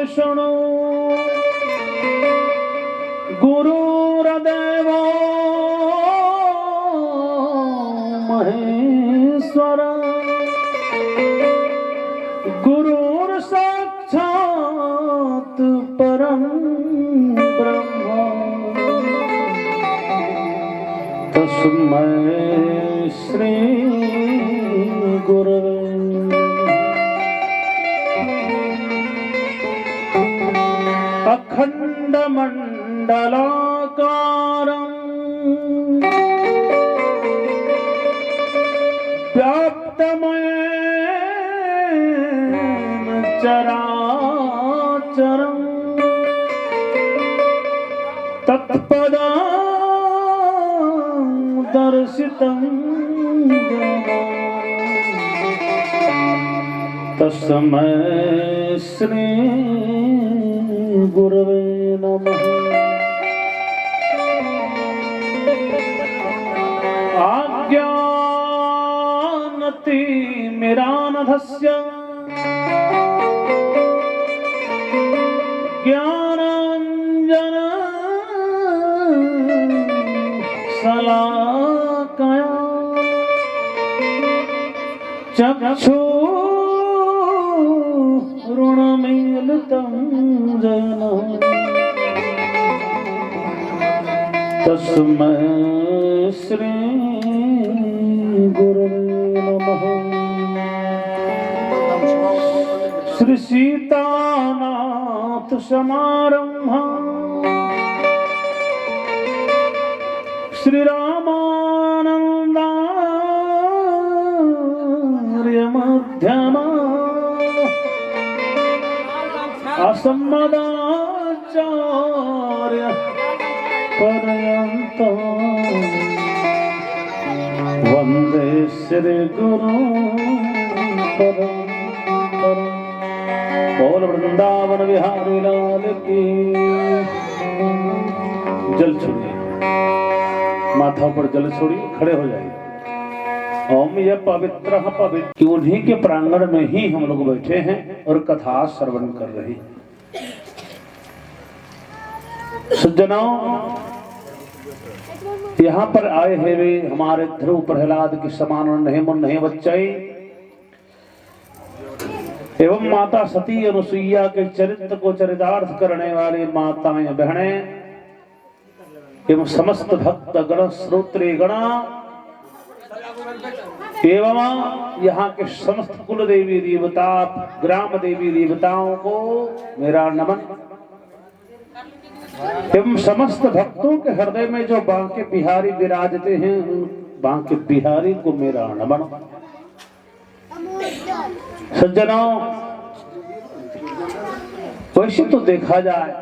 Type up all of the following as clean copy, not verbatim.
विष्णु गुरुर्देवो महेश्वर गुरुर्साक्षात् परं ब्रह्म तस्मै श्री गुरवे अखंड मंडलाकारं व्याप्तमयेन चराचरं तत्पदं दर्शितं तस्मै श्री गुरवे नमः। आज्ञानतिमिरानधस्य ज्ञानाञ्जन शलाकया चक्षुरुन्मीलितं येन तस्मै श्री गुरवे नमः। श्री सीतानाथ समारंभा श्री रामानंदार्य मध्यमा असम्मदाचार्य पर्यन्तं वन्दे श्री गुरु परम्परां। बोल वृंदावन बिहारी लाल की। जल छोड़िए, माथा पर जल छोड़िए, खड़े हो जाइए। ओम यह पवित्र पवित्र, उन्हीं के प्रांगण में ही हम लोग बैठे हैं और कथा श्रवण कर रहे हैं। सज्जनों, यहाँ पर आए हैं वे हमारे ध्रुव प्रहलाद के समान नहीं मुन नहीं बच्चाई एवं माता सती अनुसुईया के चरित्र को चरितार्थ करने वाली माताएं बहनें एवं समस्त भक्त गण श्रोत्री गणा एवं यहाँ के समस्त कुल देवी देवता ग्राम देवी देवताओं को मेरा नमन एवं समस्त भक्तों के हृदय में जो बांके बिहारी विराजते हैं उन बांके बिहारी को मेरा नमन। सज्जनों, वैसे तो देखा जाए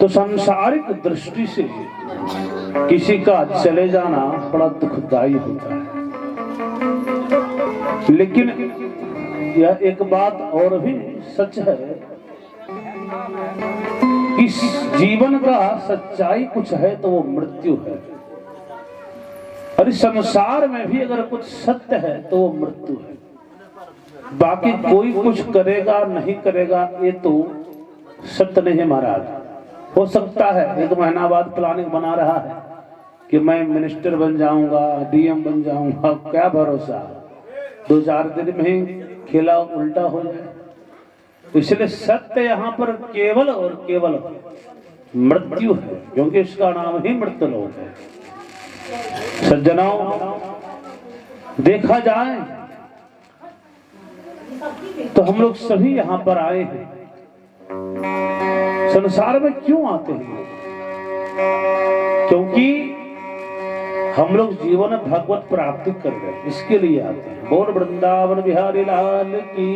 तो सांसारिक दृष्टि से किसी का चले जाना बड़ा दुखदायी होता है, लेकिन यह एक बात और भी सच है, इस जीवन का सच्चाई कुछ है तो वो मृत्यु है, और इस संसार में भी अगर कुछ सत्य है तो वो मृत्यु है। बाकी कोई कुछ करेगा नहीं करेगा ये तो सत्य नहीं महाराज। हो सकता है 1 महीना बाद प्लानिंग बना रहा है कि मैं मिनिस्टर बन जाऊंगा, डीएम बन जाऊंगा, क्या भरोसा, 2-4 दिन में ही खेला उल्टा हो जाए। इसलिए सत्य यहाँ पर केवल और केवल मृत्यु है, क्योंकि इसका नाम ही मृत्युलोक है। सज्जनों, देखा जाए तो हम लोग सभी यहाँ पर आए हैं। संसार में क्यों आते हैं? क्योंकि हम लोग जीवन में भगवत प्राप्ति कर रहे हैं, इसके लिए आते हैं। बोल वृंदावन बिहारी लाल की।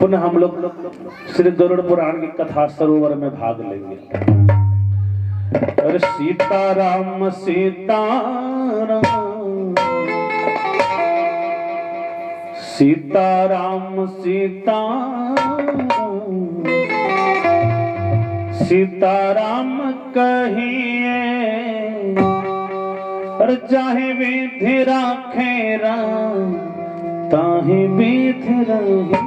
पुनः हम लोग श्री गरुड़ पुराण की कथा सरोवर में भाग लेंगे। अरे सीताराम सीताराम सीताराम सीताराम कहिए, और चाहे विधि राखे राम ताहि विधि रहिए।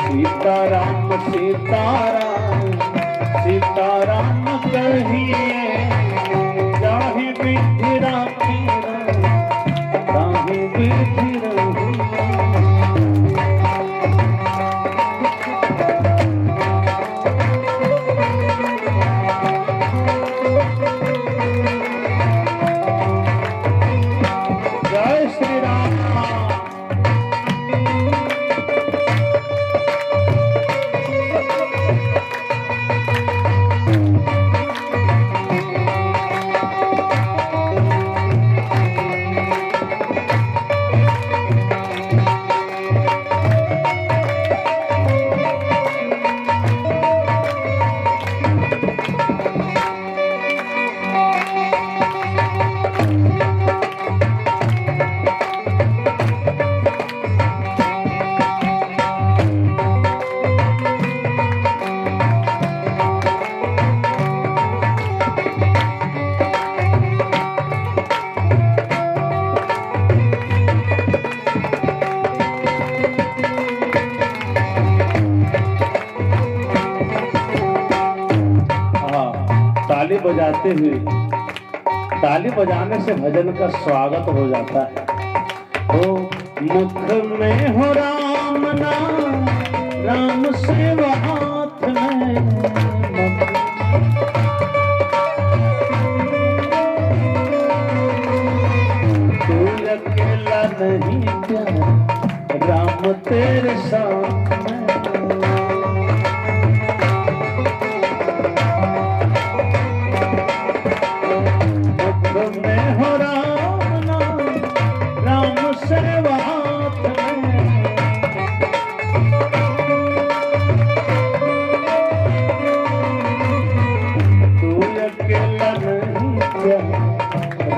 सीताराम सीताराम कहिए, चाहे विधि राखी ताहि विधि रहिए। जय श्री राम। ताली बजाते हुए, ताली बजाने से भजन का स्वागत हो जाता है। ओ मुख में हो राम नाम, राम से हाथ में, तू अकेला नहीं प्यारा, राम तेरे साथ में।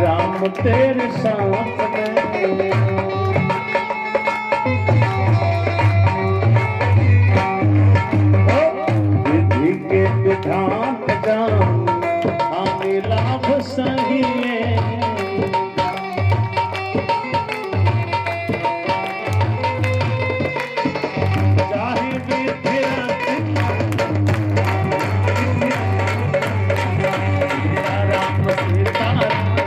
राम तेरे साथ में। विधि के विधान जान, हमें लाभ सही है। चाहे विधि राम सीताराम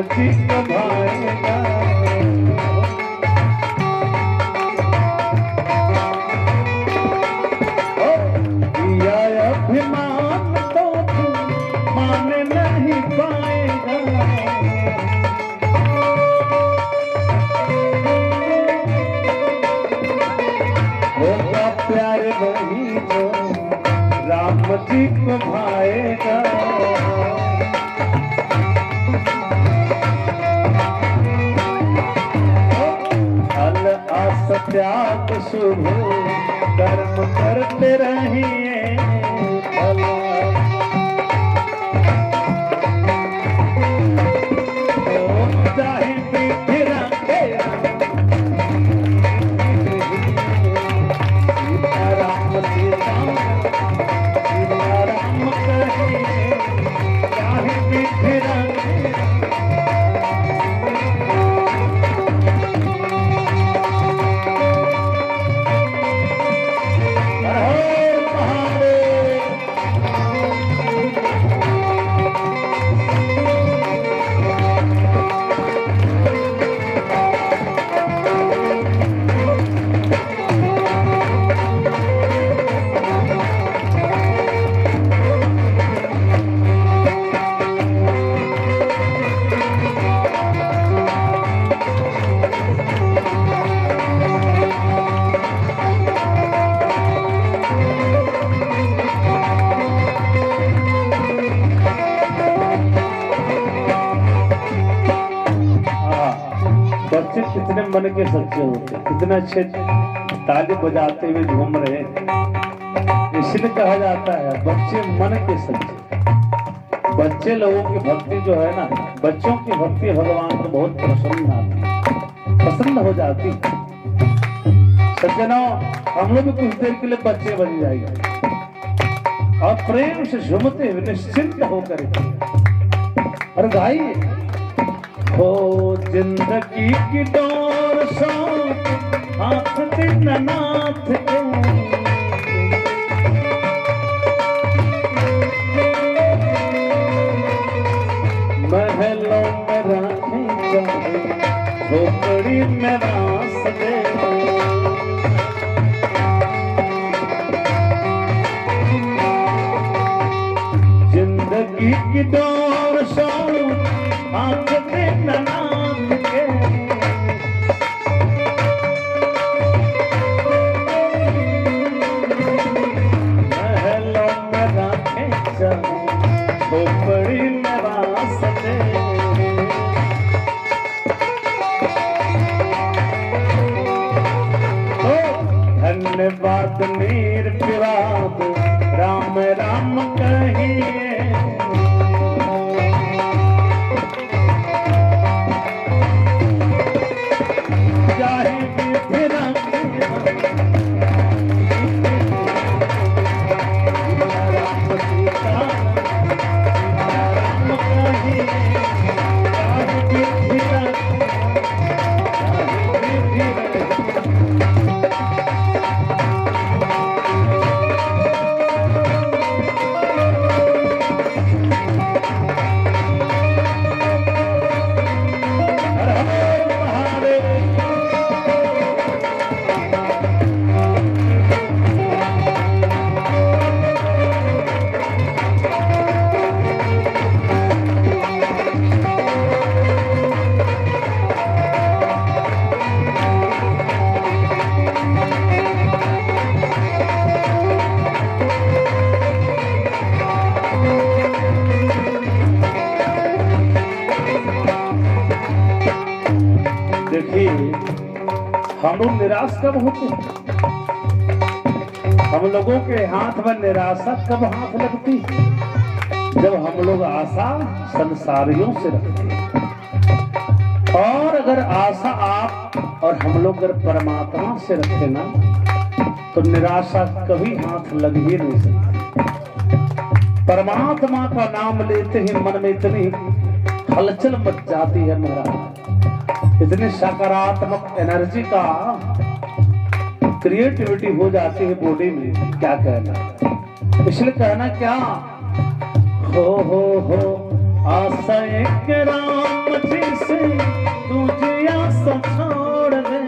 चित्त भाएगा। दिया अभिमान तो तू मान नहीं पाएगा। किसी को भाएगा। फल आस त्याग शुभ कर्म करते रहिए। चाहे पीठ रंगे राम सीता राम कहे, चाहे पीठ रंगे। बच्चे कितने मन के सच्चे होते, कितने अच्छे ताली बजाते हुए झूम रहे हैं। इसलिए कहा जाता है बच्चे मन के सच्चे। बच्चे लोगों की भक्ति जो है ना, बच्चों की भक्ति भगवान को बहुत पसंद आती, पसंद हो जाती। सज्जनों, हम लोग भी कुछ देर के लिए बच्चे बन जाएंगे और प्रेम से झूमते हुए निश्चिंत होकर और गाइए। हो जिंदगी की डोर सो हाथ दीननाथ के, महलों में राखें जाए झोपड़ी में रास दे। जिंदगी की डोर सो हाथ दीननाथ के, महलों में राखें जाए झोपड़ी में रास दे। धन्यवाद निर्विवाद राम राम कहिए। देखिए, हम लोग निराश कब होते हैं? हम लोगों के हाथ में निराशा कब हाथ लगती है? जब हम लोग आशा संसारियों से रखते हैं। और अगर आशा आप और हम लोग अगर परमात्मा से रखते ना, तो निराशा कभी हाथ लग ही नहीं सकती। परमात्मा का नाम लेते ही मन में इतनी हलचल मच जाती है महाराज, इतनी सकारात्मक एनर्जी का क्रिएटिविटी हो जाती है बॉडी में, क्या कहना। इसलिए कहना क्या, हो आशा एक राम जी से तुझे आशा छोड़ दे।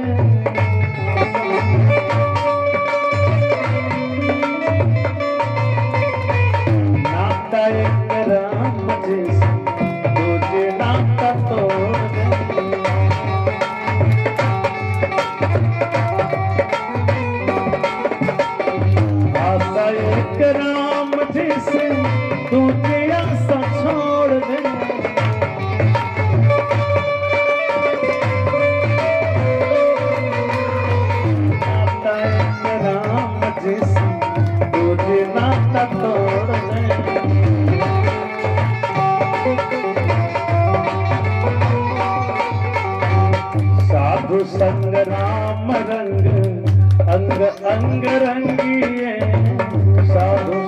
नाता एक राम जी से तुझे नाता तोड़ दे। आशा एक राम जी राम रंग अंग अंग रंगिए साधु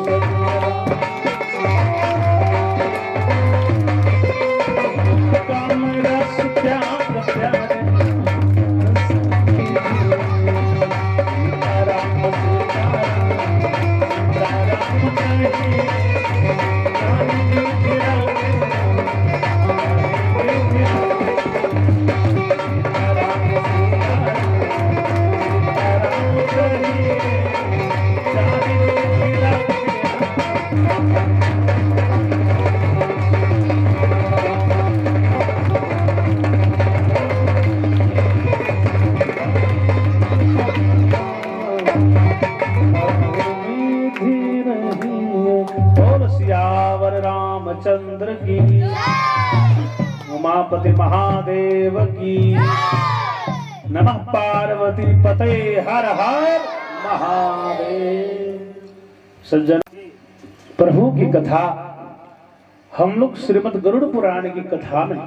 काम रस त्याग प्यारे रामचंद्र की उमापति महादेव की नमः पार्वती पते हर हर महादेव। सज्जन प्रभु की कथा हम लोग श्रीमद् गरुड़ पुराण की कथा में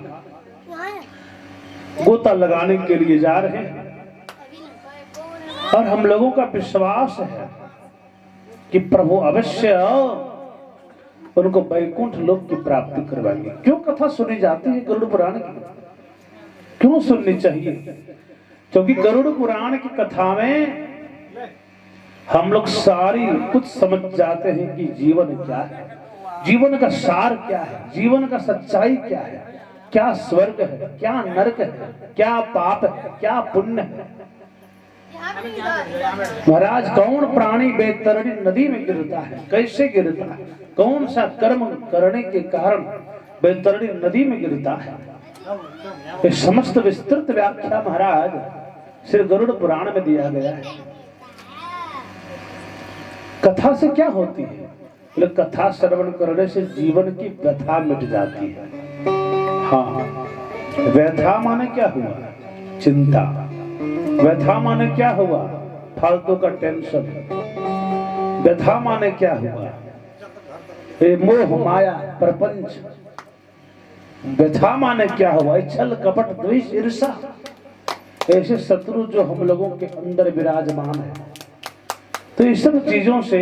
गोता लगाने के लिए जा रहे हैं और हम लोगों का विश्वास है कि प्रभु अवश्य उनको वैकुंठ लोक की प्राप्ति करवाएंगे। क्यों कथा सुनी जाती है गरुड़ पुराण की? क्यों सुननी चाहिए? क्योंकि गरुड़ पुराण की कथा में हम लोग सारी कुछ समझ जाते हैं कि जीवन क्या है, जीवन का सार क्या है, जीवन का सच्चाई क्या है, क्या स्वर्ग है, क्या नरक है, क्या पाप है, क्या पुण्य है। महाराज कौन प्राणी बैतरणी नदी में गिरता है, कैसे गिरता है, कौन सा कर्म करने के कारण बैतरणी नदी में गिरता है, ये समस्त विस्तृत व्याख्या महाराज श्री गरुड़ पुराण में दिया गया है। कथा से क्या होती है? बोले कथा श्रवण करने से जीवन की व्यथा मिट जाती है। हाँ, व्यथा माने क्या हुआ? चिंता। व्यथा माने क्या हुआ? फालतू का टेंशन। व्यथा माने क्या हुआ? ये मोह माया प्रपंच। व्यथा माने क्या हुआ? छल कपट द्वेष ईर्षा, ऐसे शत्रु जो हम लोगों के अंदर विराजमान है। तो इस सब चीजों से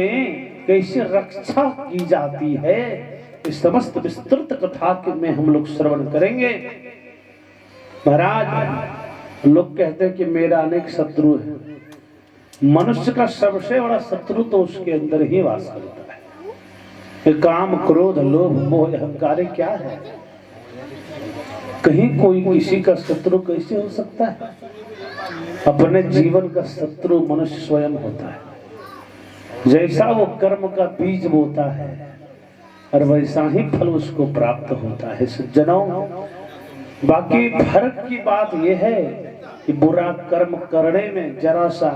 कैसे रक्षा की जाती है, इस समस्त विस्तृत कथा के में हम लोग श्रवण करेंगे। महाराज लोग कहते हैं कि मेरा अनेक शत्रु है। मनुष्य का सबसे बड़ा शत्रु तो उसके अंदर ही वास करता है। काम क्रोध लोभ मोह अहंकार क्या है? कहीं कोई किसी का शत्रु कैसे हो सकता है? अपने जीवन का शत्रु मनुष्य स्वयं होता है। जैसा वो कर्म का बीज बोता है और वैसा ही फल उसको प्राप्त होता है। सज्जनों, बाकी फर्क की बात यह है कि बुरा कर्म करने में जरा सा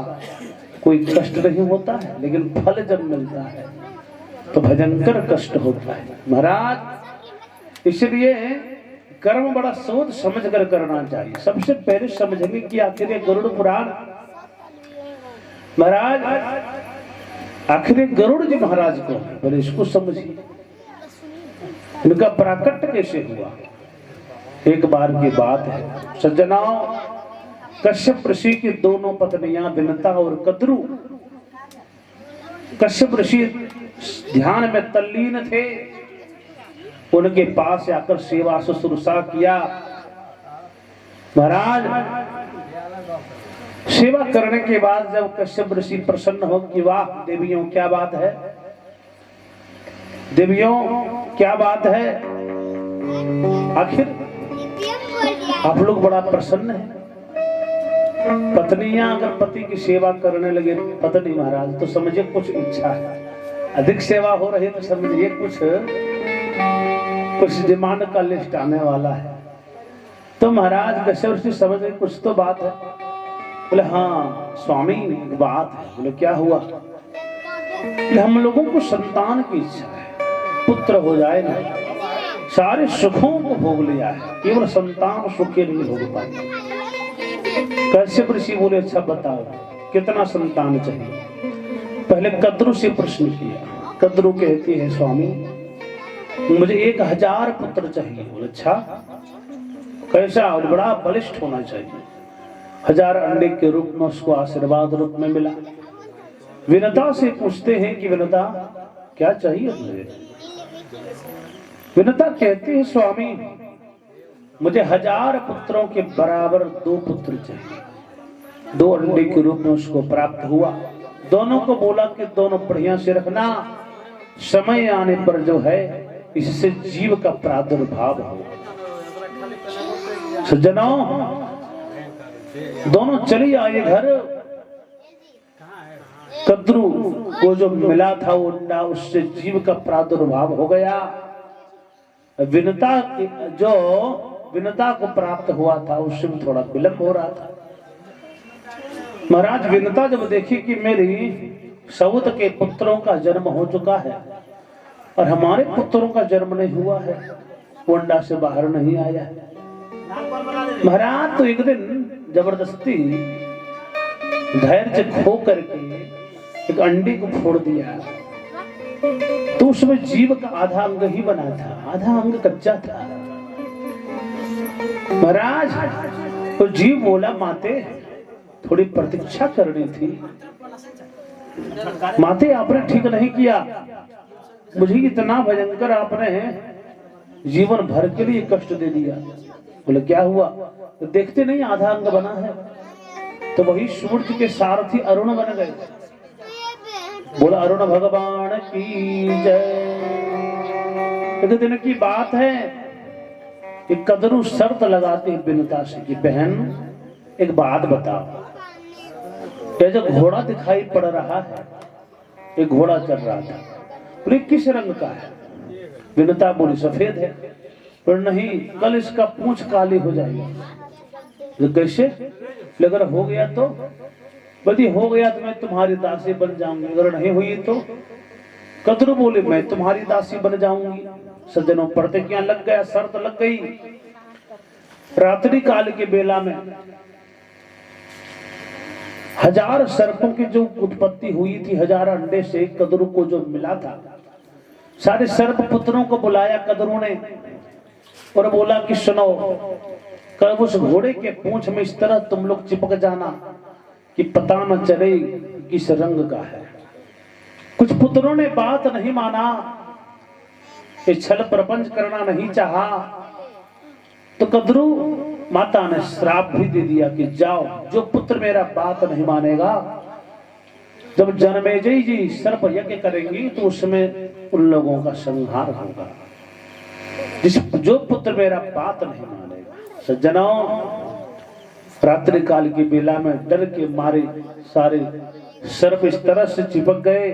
कोई कष्ट नहीं होता है, लेकिन फल जब मिलता है तो भयंकर कष्ट होता है। महाराज इसलिए कर्म बड़ा सोच समझ कर करना चाहिए। सबसे पहले समझेंगे कि आखिर गरुड़ पुराण, महाराज आखिर गरुड़ जी महाराज को पहले इसको समझिए, इनका प्राकट्य कैसे हुआ। एक बार की बात है सज्जनाओ, कश्यप ऋषि की दोनों पत्नियां विनता और कद्रू। कश्यप ऋषि ध्यान में तल्लीन थे, उनके पास आकर सेवा शुश्रूषा किया। महाराज सेवा करने के बाद जब कश्यप ऋषि प्रसन्न हो कि वाह देवियों क्या बात है, देवियों क्या बात है, आखिर आप लोग बड़ा प्रसन्न है। पत्नियां अगर पति की सेवा करने लगे पत्नी महाराज तो समझिए कुछ इच्छा है, अधिक सेवा हो रही तो समझिए कुछ डिमांड का लिस्ट आने वाला है। तो महाराज कश्यप ऋषि समझ गए कुछ तो बात है। बोले हाँ स्वामी बात है। बोले क्या हुआ? हम लोगों को संतान की इच्छा है, पुत्र हो जाए ना, सारे सुखों को भोग लिया है, केवल संतान सुखी नहीं भोग पाए। कश्यप ऋषि बोले अच्छा बताओ कितना संतान चाहिए? पहले कद्रू से प्रश्न किया। कद्रू कहती है स्वामी मुझे 1000 पुत्र चाहिए। बोले अच्छा कैसा? और बड़ा बलिष्ठ होना चाहिए। 1000 अंडे के रूप में उसको आशीर्वाद रूप में मिला। विनता से पूछते हैं कि विनता क्या चाहिए मुझे? विनता कहती है स्वामी मुझे 1000 पुत्रों के बराबर 2 पुत्र चाहिए। 2 अंडे के रूप में उसको प्राप्त हुआ। दोनों को बोला कि दोनों बढ़िया से रखना, समय आने पर जो है इससे जीव का प्रादुर्भाव हो। सज्जनों दोनों चली आए घर। कद्रू को जो मिला था वो अंडा, उससे जीव का प्रादुर्भाव हो गया। विनता को प्राप्त हुआ था उससे भी थोड़ा विलंब हो रहा था। महाराज विनता जब देखी कि मेरी सऊत के पुत्रों का जन्म हो चुका है और हमारे पुत्रों का जन्म नहीं हुआ है, वो अंडा से बाहर नहीं आया है, महाराज तो एक दिन जबरदस्ती धैर्य खो करके एक अंडे को फोड़ दिया। तो उसमें जीव का आधा अंग ही बना था, आधा अंग कच्चा था। महाराज तो जीव बोला माते थोड़ी प्रतीक्षा करनी थी। माते आपने ठीक नहीं किया, मुझे इतना भयंकर आपने जीवन भर के लिए कष्ट दे दिया। बोले क्या हुआ? तो देखते नहीं आधा अंग बना है। तो वही सूर्य के सारथी अरुण बन गए। बोला अरुण भगवान की जय। एक दिन की बात है, एक कदरू शर्त लगाते विनता से कि बहन एक बात बताओ, ये जो घोड़ा दिखाई पड़ रहा है, एक घोड़ा चल रहा था, बोले किस रंग का है? विनता बोली सफेद है। पर नहीं, कल इसका पूंछ काली हो जाएगी। तो कैसे? अगर हो गया तो? यदि हो गया तो मैं तुम्हारी दासी बन जाऊंगी, अगर नहीं हुई तो? कद्रू बोले मैं तुम्हारी दासी बन जाऊंगी। सज्जनों प्रतिज्ञा लग गया, शर्त लग गई। रात्रि काल के बेला में 1000 सर्पों की जो उत्पत्ति हुई थी, 1000 अंडे से कद्रू को जो मिला था, सारे सर्प पुत्रों को बुलाया कद्रू ने और बोला कि सुनो, कल उस घोड़े के पूंछ में इस तरह तुम लोग चिपक जाना कि पता न चले किस रंग का है। कुछ पुत्रों ने बात नहीं माना, छल प्रपंच करना नहीं चाहा, तो कद्रू माता ने श्राप भी दे दिया कि जाओ, जो पुत्र मेरा बात नहीं मानेगा, जब जन्मेजय जी सर्प यज्ञ करेंगी तो उसमें उन लोगों का संहार होगा। जो पुत्र मेरा बात नहीं मानेगा। सज्जनों रात्रि काल की बेला में डर के मारे सारे सर्प इस तरह से चिपक गए,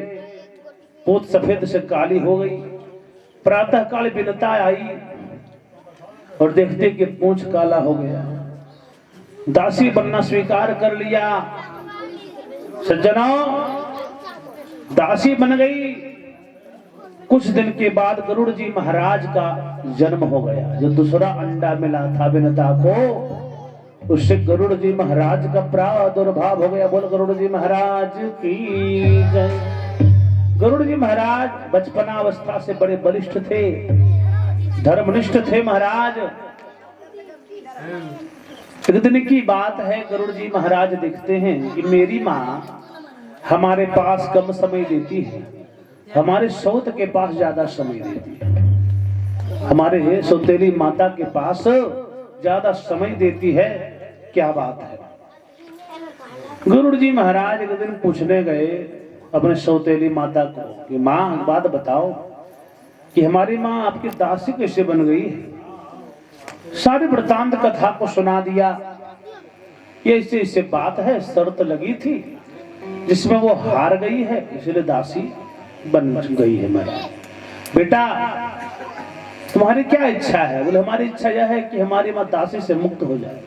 पूत सफेद से काली हो गई। प्रातः काल विनता आई और देखते कि पूंछ काला हो गया। दासी बनना स्वीकार कर लिया। सज्जनों दासी बन गई। कुछ दिन के बाद गरुड़ जी महाराज का जन्म हो गया। जो दूसरा अंडा मिला था विनता को, उससे गरुड़ जी महाराज का प्रादुर्भाव हो गया। बोल गरुड़ जी महाराज की जय। गरुड़ जी महाराज बचपनावस्था से बड़े बलिष्ठ थे, धर्मनिष्ठ थे महाराज। एक दिन की बात है, गरुड़ जी महाराज देखते हैं कि मेरी माँ हमारे पास कम समय देती है, हमारे सौत के पास ज्यादा समय देती है। हमारे सौतेली माता के पास ज्यादा समय देती है। क्या बात है? गरुड़ जी महाराज एक दिन पूछने गए अपने सौतेली माता को कि माँ एक बात बताओ कि हमारी माँ आपकी दासी कैसे बन गई है? सारी वृतांत कथा को सुना दिया। ये इससे बात है, शर्त लगी थी जिसमें वो हार गई है, इसलिए दासी बन गई है। मैं बेटा तुम्हारी क्या इच्छा है? बोले हमारी इच्छा यह है कि हमारी माँ दासी से मुक्त हो जाए।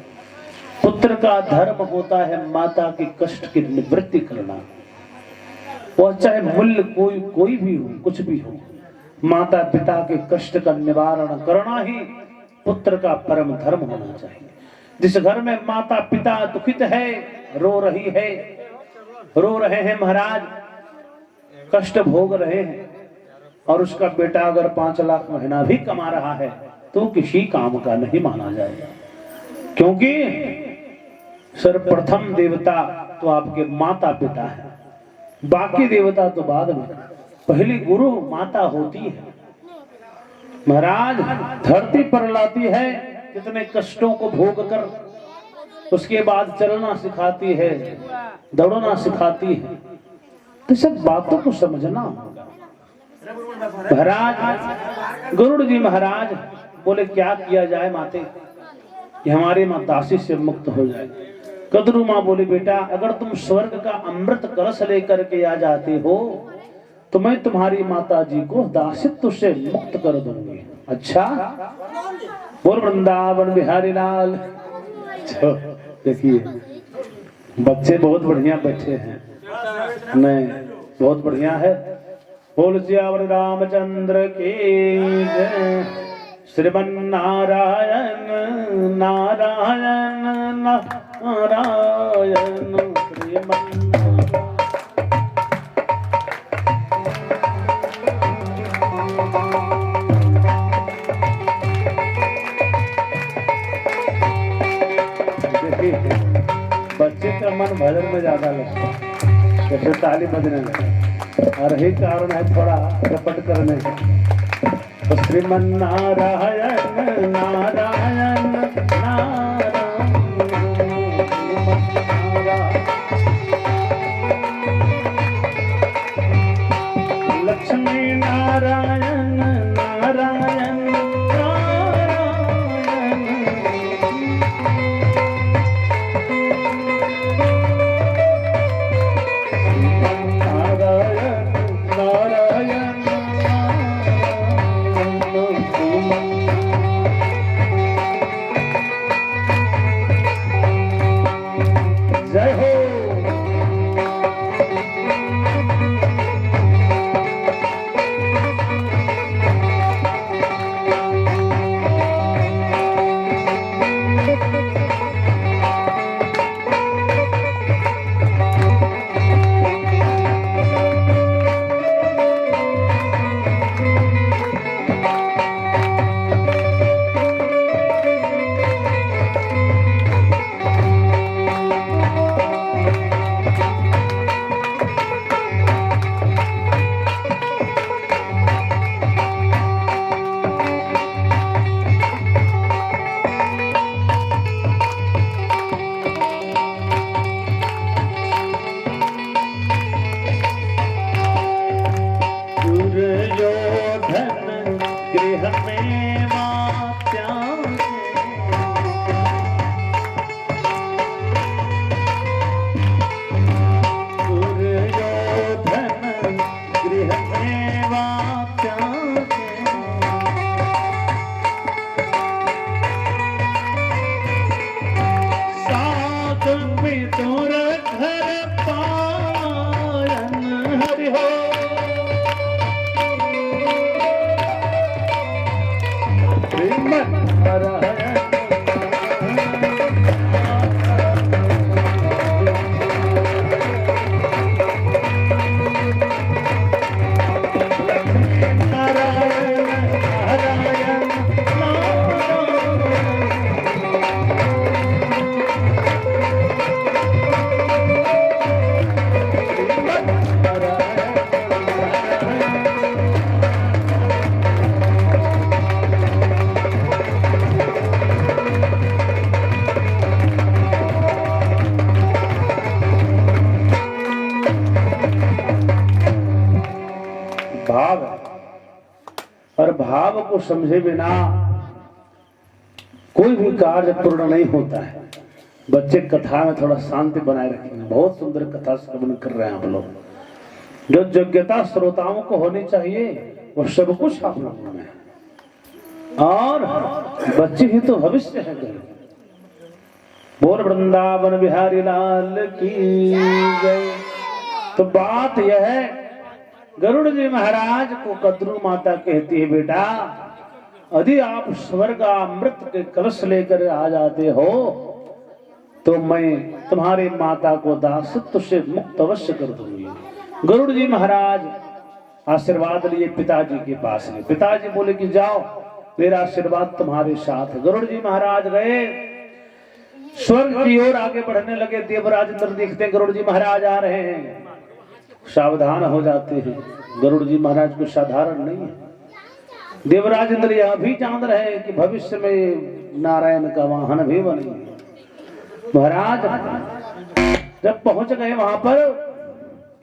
पुत्र का धर्म होता है माता के कष्ट की निवृत्ति करना, वो चाहे मूल्य कोई भी हो, कुछ भी हो, माता पिता के कष्ट का निवारण करना ही पुत्र का परम धर्म होना चाहिए। जिस घर में माता पिता दुखित है, रो रहे हैं महाराज, कष्ट भोग रहे हैं, और उसका बेटा अगर 5 लाख महीना भी कमा रहा है तो किसी काम का नहीं माना जाएगा। क्योंकि सर्वप्रथम देवता तो आपके माता पिता है, बाकी देवता तो बाद में। पहली गुरु माता होती है। महाराज धरती पर लाती है कितने कष्टों को भोग कर, उसके बाद चलना सिखाती है, दौड़ना सिखाती है। तो सब बातों को समझना होगा। महाराज गरुड़ जी महाराज बोले क्या किया जाए माते कि हमारी माँ दासी से मुक्त हो जाए। कदरू माँ बोली बेटा अगर तुम स्वर्ग का अमृत कलश लेकर के आ जाते हो तो मैं तुम्हारी माता जी को दासित्व से मुक्त कर दूंगी। अच्छा बोल वृंदावन बिहारी लाल। देखिए बच्चे बहुत बढ़िया बैठे हैं, नहीं बहुत बढ़िया है। बोल सियावर रामचंद्र की जय। श्रीमन नारायण नारायण नारायण श्रीमन। बच्चे का मन भजन में ज्यादा लगता है, जैसे ताली बजने लगा, और यही कारण है थोड़ा रपट करने का। तो श्रीमन नारायण नारायण नारायण लक्ष्मी नारायण नारायण और भाव को समझे बिना कोई भी कार्य पूर्ण नहीं होता है। बच्चे कथा में थोड़ा शांति बनाए रखेंगे। बहुत सुंदर कथा श्रवण कर रहे हैं आप लोग। जो योग्यता श्रोताओं को होनी चाहिए वो सब कुछ आप लोगों में है, और बच्चे ही तो भविष्य है। बोल वृंदावन बिहारी लाल की जय। तो बात यह है, गरुड़ जी महाराज को कद्रू माता कहती है बेटा यदि आप स्वर्ग अमृत के कलश लेकर आ जाते हो तो मैं तुम्हारी माता को दासत्व से मुक्त अवश्य कर दूंगी। गरुड़ जी महाराज आशीर्वाद लिए पिताजी के पास में। पिताजी बोले कि जाओ मेरा आशीर्वाद तुम्हारे साथ है। गरुड़ जी महाराज गए, स्वर्ग की ओर आगे बढ़ने लगे। देवराज इंद्र देखते गरुड़ जी महाराज आ रहे हैं, सावधान हो जाते हैं। गरुड़ जी महाराज को साधारण नहीं है। देवराज इंद्र यह भी जान रहे हैं कि भविष्य में नारायण का वाहन भी बनेंगे। महाराज जब पहुंच गए वहां पर,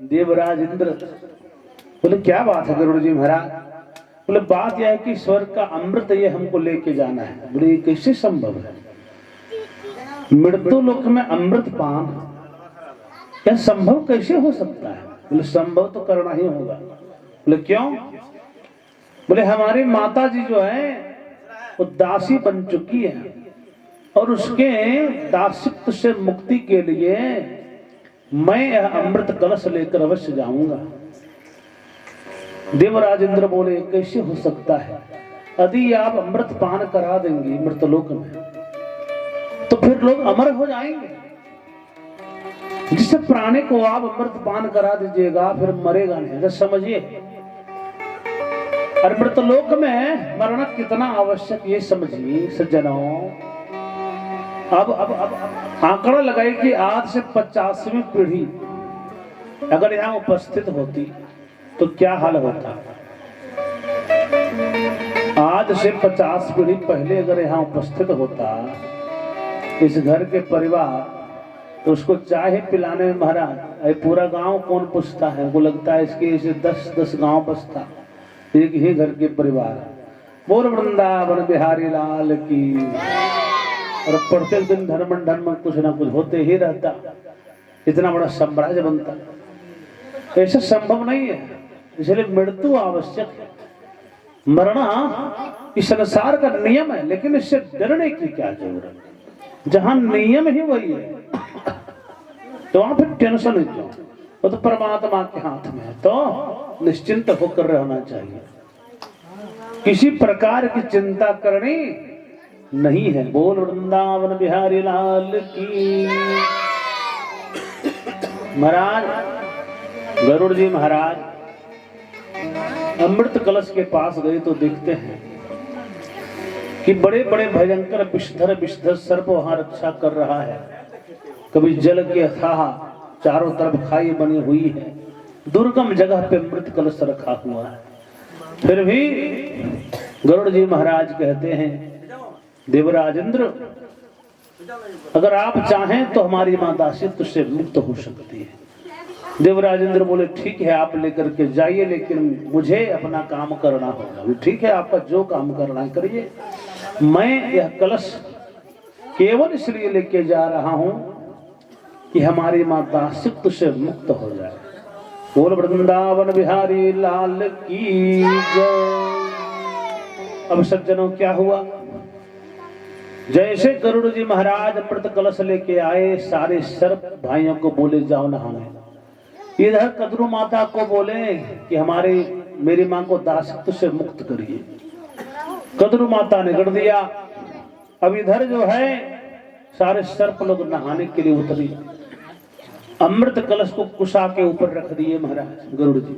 देवराज इंद्र बोले क्या बात है गरुड़ जी महाराज? बोले बात यह है कि स्वर्ग का अमृत ये हमको लेके जाना है। बोले कैसे संभव है? मृत्यु लोक में अमृत पान क्या संभव कैसे हो सकता है? बोले संभव तो करना ही होगा। बोले क्यों? बोले हमारी माता जी जो है वो दासी बन चुकी है और उसके दासित्व से मुक्ति के लिए मैं यह अमृत कलश लेकर अवश्य जाऊंगा। देवराज इंद्र बोले कैसे हो सकता है? यदि आप अमृत पान करा देंगे मृतलोक में तो फिर लोग अमर हो जाएंगे। जिस प्राणी को आप अमृत पान करा दीजिएगा फिर मरेगा नहीं, समझिए। और मृतलोक में मरना कितना आवश्यक ये समझिए सज्जनों। अब आंकड़ा लगाए कि आज से 50वीं पीढ़ी अगर यहाँ उपस्थित होती तो क्या हाल होता। आज से 50 पीढ़ी पहले अगर यहाँ उपस्थित होता इस घर के परिवार, तो उसको चाय पिलाने में महाराज पूरा गांव कौन पूछता है? हमको लगता है इसके इसे 10 गांव बसता, एक ही घर के परिवार। बोल वृंदावन बिहारी लाल की। और प्रत्येक दिन धर्म कुछ ना कुछ होते ही रहता, इतना बड़ा साम्राज्य बनता। ऐसा संभव नहीं है, इसलिए मृत्यु आवश्यक है। मरना इस संसार का नियम है, लेकिन इससे डरने की क्या जरूरत है? जहां नियम ही वही है तो वहां फिर टेंशन ही क्यों? वो तो परमात्मा के हाथ में है, तो निश्चिंत होकर रहना चाहिए। किसी प्रकार की चिंता करनी नहीं है। बोल वृंदावन बिहारी लाल की। महाराज गरुड़ जी महाराज अमृत कलश के पास गए तो देखते हैं कि बड़े बड़े भयंकर विषधर सर्प वहां रक्षा कर रहा है। कभी जल के अथाह चारों तरफ खाई बनी हुई है, दुर्गम जगह पे अमृत कलश रखा हुआ है। फिर भी गरुड़ जी महाराज कहते हैं देवराज इंद्र अगर आप चाहें तो हमारी मां दासित्व से मुक्त हो सकती है। देवराज इंद्र बोले ठीक है आप लेकर के जाइए, लेकिन मुझे अपना काम करना होगा। ठीक है आपका जो काम करना है करिए, मैं यह कलश केवल इसलिए लेके जा रहा हूं कि हमारी मां दासित्व से मुक्त हो जाए। बोल वृंदावन बिहारी लाल की जय। अब सज्जनों क्या हुआ? जैसे गरुड़ जी महाराज अमृत कलश लेके आए, सारे सर्प भाइयों को बोले जाओ नहाने। इधर कद्रू माता को बोले कि मेरी मां को दासित्व से मुक्त करिए। कद्रू माता ने कर दिया। अब इधर जो है सारे सर्प लोग नहाने के लिए उतरे, अमृत कलश को कुशा के ऊपर रख दिए महाराज गरुड़ जी।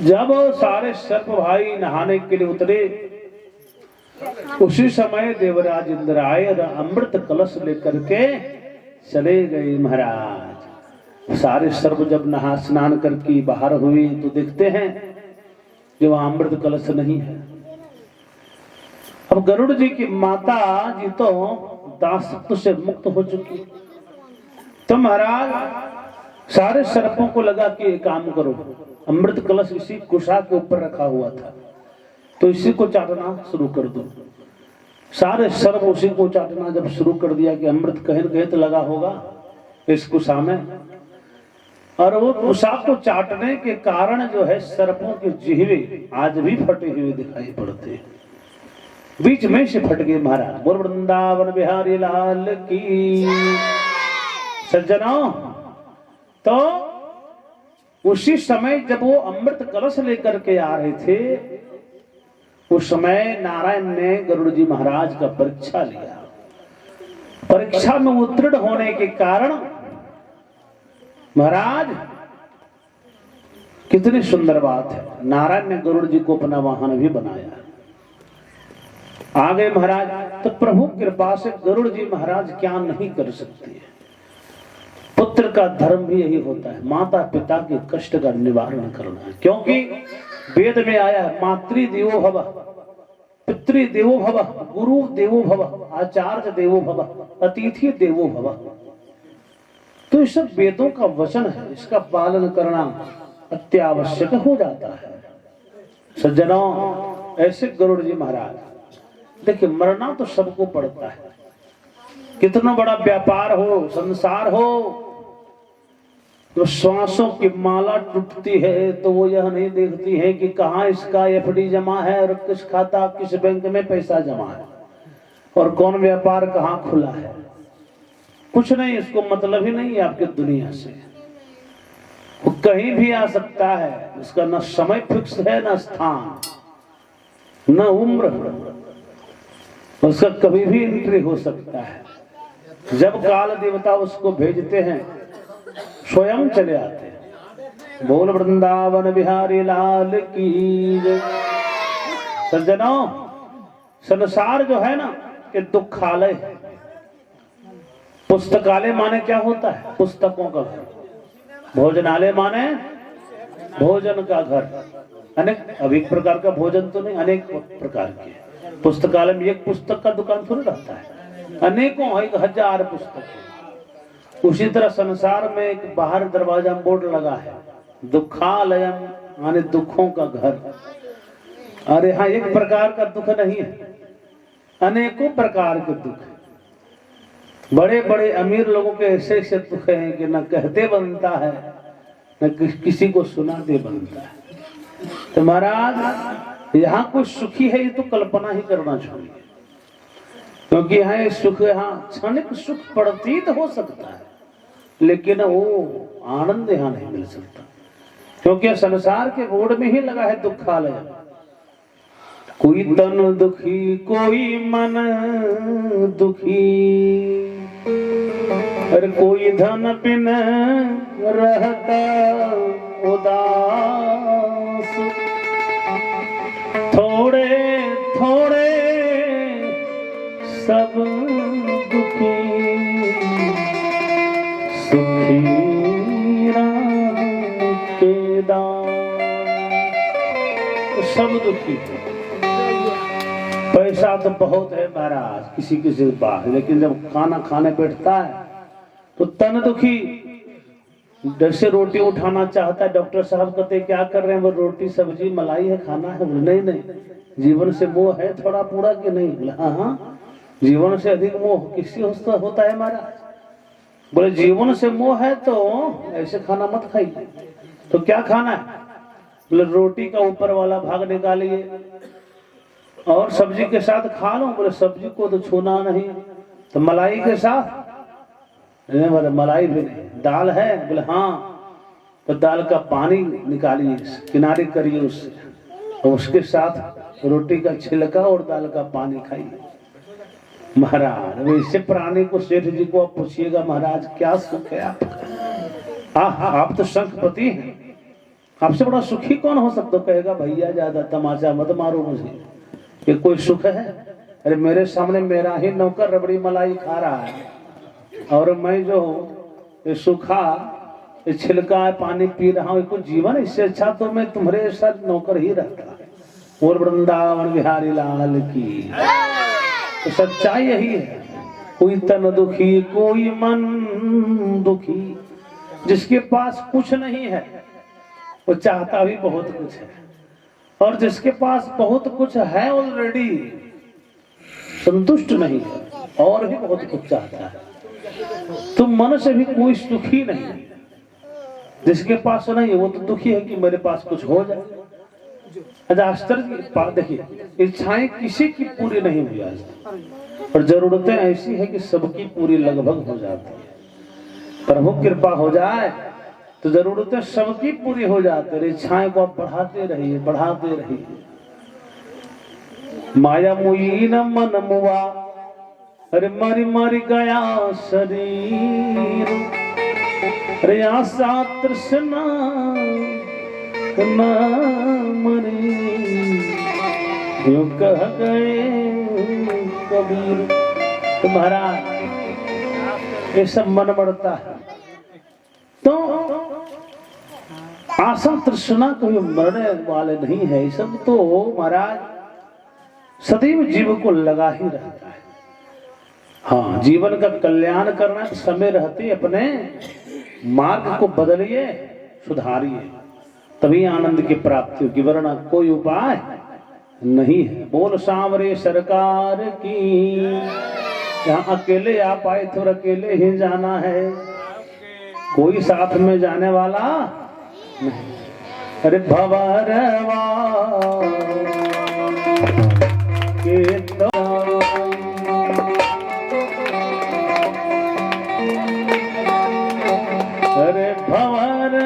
जब सारे सर्प भाई नहाने के लिए उतरे, उसी समय देवराज इंद्र आए और अमृत कलश लेकर के चले गए महाराज। सारे सर्प जब नहा स्नान करके बाहर हुए तो देखते हैं कि वहां अमृत कलश नहीं है। अब गरुड़ जी की माता जी तो दासित्व से मुक्त हो चुकी। तो महाराज सारे सर्पों को लगा कि एक काम करो, अमृत कलश इसी कुशा के ऊपर रखा हुआ था तो इसी को चाटना शुरू कर दो। सारे सर्प उसी को चाटना जब शुरू कर दिया कि अमृत कहीं कहीं तो लगा होगा इस कुशा में, और वो कुशा को चाटने के कारण जो है सर्पों के जिह्वे आज भी फटे हुए दिखाई पड़ते हैं। बीच में से फट गए महाराज। बोल वृंदावन बिहारी लाल की। सज्जनों, तो उसी समय जब वो अमृत कलश लेकर के आ रहे थे, उस समय नारायण ने गरुड़ जी महाराज का परीक्षा लिया। परीक्षा में उत्तीर्ण होने के कारण महाराज कितनी सुंदर बात है, नारायण ने गरुड़ जी को अपना वाहन भी बनाया। आ गए महाराज। तो प्रभु कृपा से गरुड़ जी महाराज क्या नहीं कर सकते हैं। पुत्र का धर्म भी यही होता है, माता पिता के कष्ट का निवारण करना है। क्योंकि वेद में आया है मातृ देवो भव, पितृ देवो भव, गुरु देवो भव, आचार्य देवो भव, अतिथि देवो भव। तो ये सब वेदों का वचन है, इसका पालन करना अत्यावश्यक हो जाता है। सज्जनों, ऐसे गरुड़ जी महाराज, देखिए मरना तो सबको पड़ता है, कितना बड़ा व्यापार हो, संसार हो, तो श्वासों की माला टूटती है तो वो यह नहीं देखती है कि कहाँ इसका एफडी जमा है और किस खाता किस बैंक में पैसा जमा है और कौन व्यापार कहाँ खुला है। कुछ नहीं, इसको मतलब ही नहीं है आपके दुनिया से। वो कहीं भी आ सकता है, उसका न समय फिक्स है, न स्थान, न उम्र, उसका कभी भी एंट्री हो सकता है। जब काल देवता उसको भेजते हैं स्वयं चले आते हैं। बोल वृंदावन बिहारी लाल की जय। सज्जनों, संसार जो है ना ये दुखालय है। पुस्तकालय माने क्या होता है? पुस्तकों का घर। भोजनालय माने भोजन का घर। अनेक अभी प्रकार का भोजन तो नहीं, अनेक प्रकार के। पुस्तकालय में एक पुस्तक का दुकान थोड़ी रहता है, अनेकों 1000 पुस्तक। उसी तरह संसार में एक बाहर दरवाजा में बोर्ड लगा है, दुखालयम माने दुखों का घर। और यहाँ एक प्रकार का दुख नहीं है, अनेकों प्रकार के दुख है। बड़े बड़े अमीर लोगों के ऐसे ऐसे दुख हैं कि न कहते बनता है, न किसी को सुनाते बनता है। तो महाराज, यहाँ कोई सुखी है ये तो कल्पना ही करना चाहिए, क्योंकि यहाँ सुख, यहाँ क्षणिक सुख प्रतीत हो सकता है, लेकिन वो आनंद यहाँ नहीं मिल सकता, क्योंकि संसार के बोर्ड में ही लगा है दुखालय। कोई तन दुखी, कोई मन दुखी, और कोई धन बिन रहता उदास। थोड़े थोड़े सब दुखी, सुखी राम के दान। तो सब दुखी। पैसा तो बहुत है महाराज किसी किसी के पास, लेकिन जब खाना खाने बैठता है तो तन दुखी। जैसे रोटी उठाना चाहता है, डॉक्टर साहब कहते क्या कर रहे हैं, वो रोटी सब्जी मलाई है खाना है। नहीं नहीं, जीवन से मोह है थोड़ा पूरा कि नहीं? बोले हाँ हाँ, जीवन से अधिक मोह किसी होता है महाराज। बोले जीवन से मोह है तो ऐसे खाना मत खाइए। तो क्या खाना है? बोले रोटी का ऊपर वाला भाग निकालिए और सब्जी के साथ खा लो। बोले सब्जी को तो छूना नहीं। तो मलाई के साथ? बोले मलाई भी नहीं। दाल है? बोले हाँ। तो दाल का पानी निकालिए, किनारे करिए उससे, और उसके साथ रोटी का छिलका और दाल का पानी खाइए। महाराज, वैसे प्राणी को, सेठ जी को आप पूछिएगा महाराज क्या सुख है आपका? आप तो शंखपति हैं, आपसे बड़ा सुखी कौन हो सकता? कहेगा भैया ज्यादा तमाचा मत मारो मुझे, ये कोई सुख है? अरे मेरे सामने मेरा ही नौकर रबड़ी मलाई खा रहा है और मैं जो ये सूखा ये छिलका पानी पी रहा हूँ, कुछ जीवन। इससे अच्छा तो मैं तुम्हारे साथ नौकर ही रहता। और वृंदावन बिहारी लाल की। तो सच्चाई यही है, कोई तन दुखी, कोई मन दुखी। जिसके पास कुछ नहीं है वो चाहता भी बहुत कुछ है, और जिसके पास बहुत कुछ है ऑलरेडी संतुष्ट नहीं है और भी बहुत कुछ चाहता है। तो मन से भी कोई सुखी नहीं। जिसके पास नहीं है वो तो दुखी है कि मेरे पास कुछ हो जाए। अच्छा, आश्चर्य की बात देखिए, इच्छाएं किसी की पूरी नहीं हुई आज, और जरूरतें ऐसी है कि सबकी पूरी लगभग हो जाती है। प्रभु कृपा हो जाए तो जरूरतें सबकी पूरी हो जाती है। इच्छाएं को आप बढ़ाते रहिए, बढ़ाते रहिए। माया मुई न मन मुआ, अरे मारी मारी गया शरीर। अरे आशा तृष्णा न मरी, यूं कह गए कबीर। तो महाराज ये सब मन बढ़ता है। तो आशा तृष्णा कोई मरने वाले नहीं है। ये सब तो महाराज सदैव जीव को लगा ही रहता है। हाँ, जीवन का कल्याण करना, समय रहते अपने मार्ग को बदलिए, सुधारिए, तभी आनंद की प्राप्ति होगी, वरना कोई उपाय नहीं है। बोल सांवरे सरकार की। यहाँ अकेले आप आए तो अकेले ही जाना है, कोई साथ में जाने वाला नहीं। अरे भवरवा के तो अरे भवर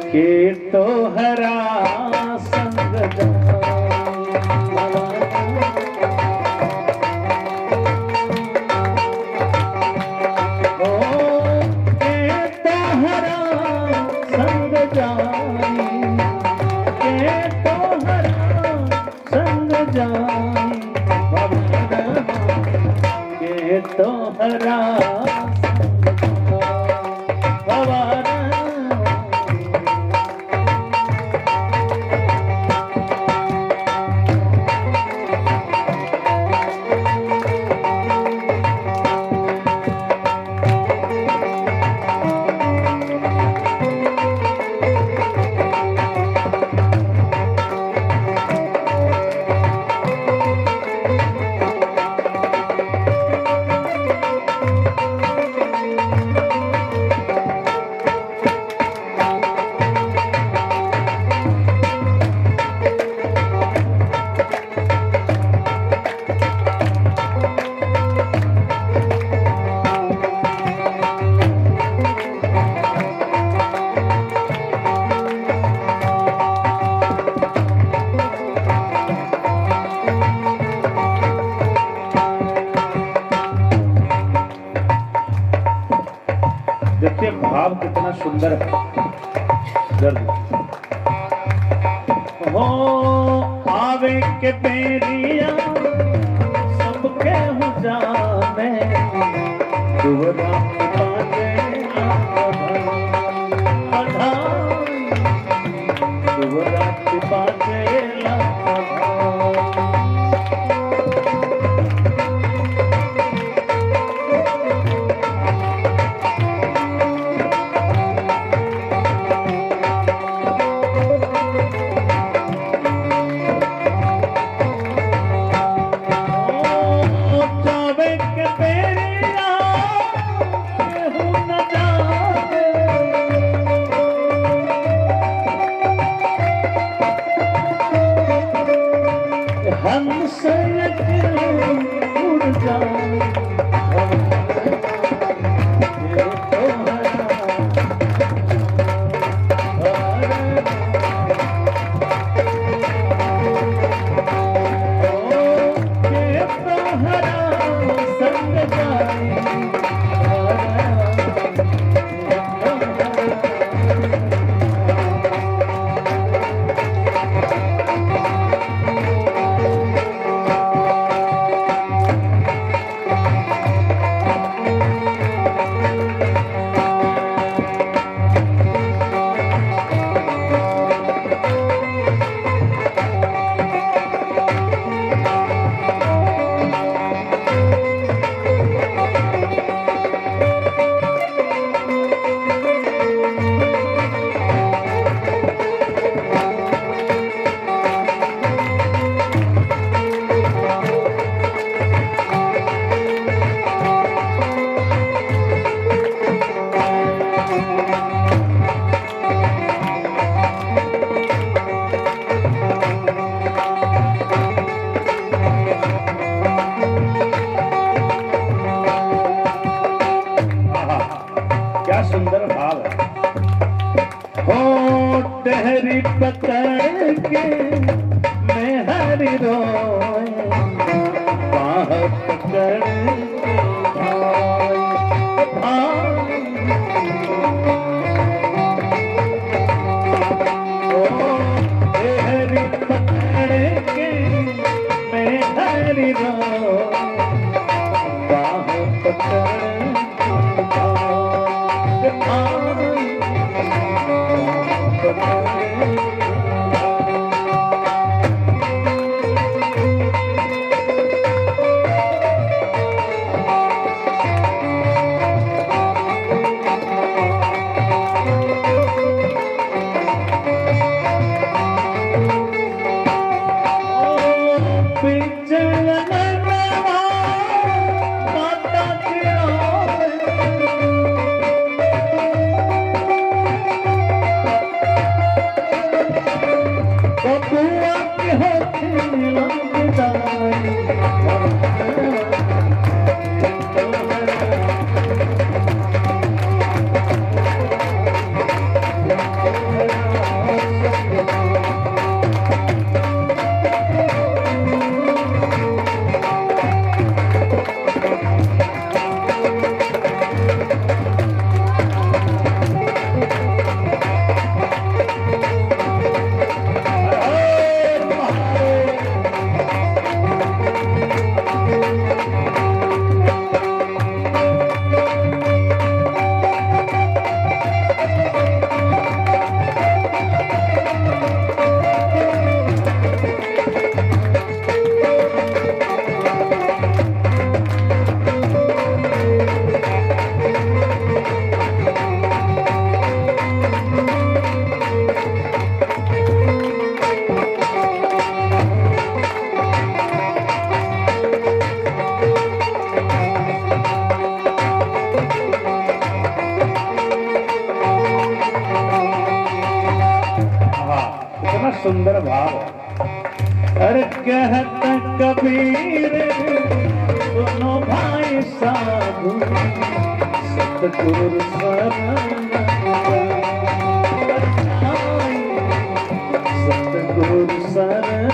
के तो हरा संग तो हरा देखिए भाव कितना सुंदर है। हो आवे के बेरिया सबके हो जाने दुबरा पाने दुबरा पाने टहरी पकड़ के मैं हरी रोए बाह पकड़ टहरी पकड़ के सुंदर भाव। अरे कहत कबीर दोनों भाई साधु सतगुरु शरण सतगुरु शरण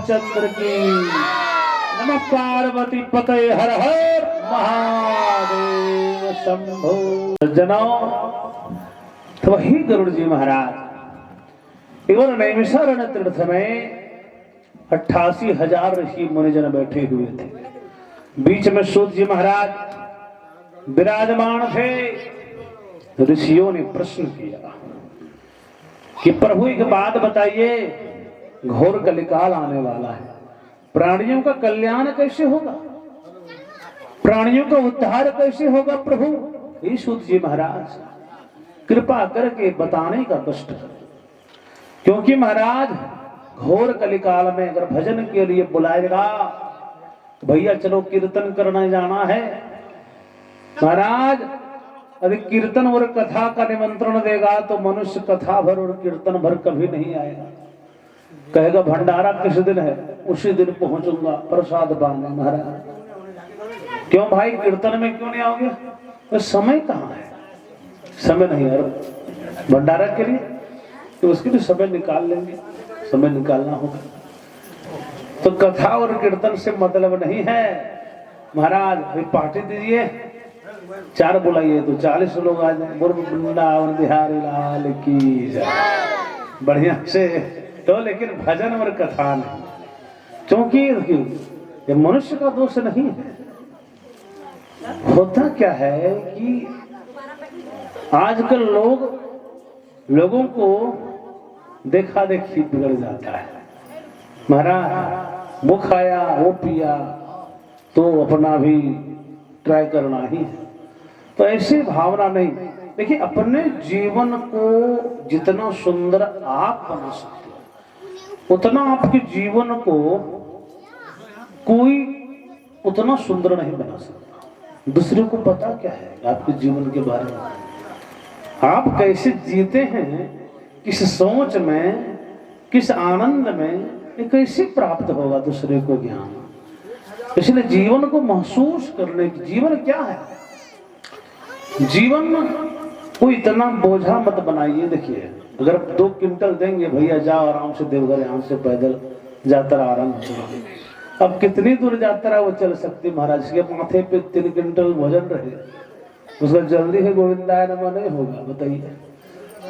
चंद्र की नमः पार्वती पते हर हर महादेव शंभो। जनों तो वही गरुड़ जी महाराज इवर नैमिषारण्य तीर्थ में 88,000 ऋषि मुनिजन बैठे हुए थे। बीच में सूत जी महाराज विराजमान थे। ऋषियों ने प्रश्न किया कि प्रभु एक बात बताइए, घोर कलिकाल आने वाला है, प्राणियों का कल्याण कैसे होगा, प्राणियों का उद्धार कैसे होगा प्रभु? हे सूत जी महाराज कृपा करके बताने का कष्ट करें, क्योंकि महाराज घोर कलिकाल में अगर भजन के लिए बुलाएगा भैया चलो कीर्तन करने जाना है, महाराज अभी कीर्तन और कथा का निमंत्रण देगा तो मनुष्य कथा भर और कीर्तन भर कभी नहीं आएगा। कहेगा भंडारा किस दिन है, उसी दिन पहुंचूंगा प्रसाद पाने। महाराज क्यों भाई कीर्तन में क्यों नहीं आओगे? तो समय कहाँ है, समय नहीं है भंडारा के लिए, तो उसके लिए समय निकाल लेंगे, समय निकालना होगा। तो कथा और कीर्तन से मतलब नहीं है। महाराज भाई पार्टी दीजिए, 4 बुलाइए तो 40 लोग आ जाए। वृंदावन बिहारी लाल की जय, बढ़िया से तो, लेकिन भजन और कथा नहीं, क्योंकि ये मनुष्य का दोष नहीं है। होता क्या है कि आजकल लोगों को देखा देखी बिगड़ जाता है। महाराज मुख आया वो पिया तो अपना भी ट्राई करना ही है, तो ऐसी भावना नहीं। देखिए अपने जीवन को जितना सुंदर आप बना सकते उतना आपके जीवन को कोई उतना सुंदर नहीं बना सकता। दूसरे को पता क्या है आपके जीवन के बारे में, आप कैसे जीते हैं, किस सोच में, किस आनंद में, ये कैसे प्राप्त होगा दूसरे को ज्ञान। इसलिए जीवन को महसूस करने की, जीवन क्या है, जीवन को इतना बोझा मत बनाइए। देखिए अगर 2 क्विंटल देंगे भैया जाओ आराम से देवघर, यहाँ से पैदल यात्रा आराम से, अब कितनी दूर यात्रा वो चल सकती महाराज के माथे पे 3 क्विंटल भोजन रहे, उसका जल्दी है गोविंदाय नमः नहीं होगा, बताइए।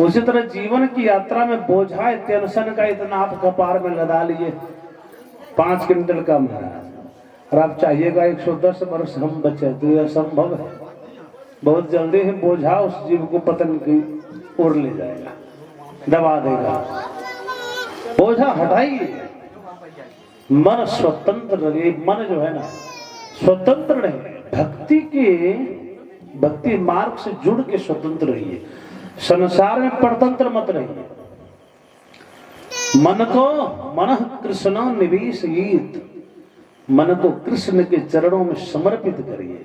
उसी तरह जीवन की यात्रा में बोझा टेंशन का इतना आप कपार में लदा लिए 5 क्विंटल का महाराज, और आप चाहिएगा 110 वर्ष हम बचे, तो यह संभव है? बहुत जल्दी ही बोझा उस जीव को पतन की ओर ले जाएगा, दबा देगा। बोझा हटाइए, मन स्वतंत्र रहे। मन जो है ना स्वतंत्र रहे, भक्ति मार्ग से जुड़ के स्वतंत्र रहिए, संसार में परतंत्र मत रहिए। मन कृष्ण निवेशित, मन को कृष्ण के चरणों में समर्पित करिए।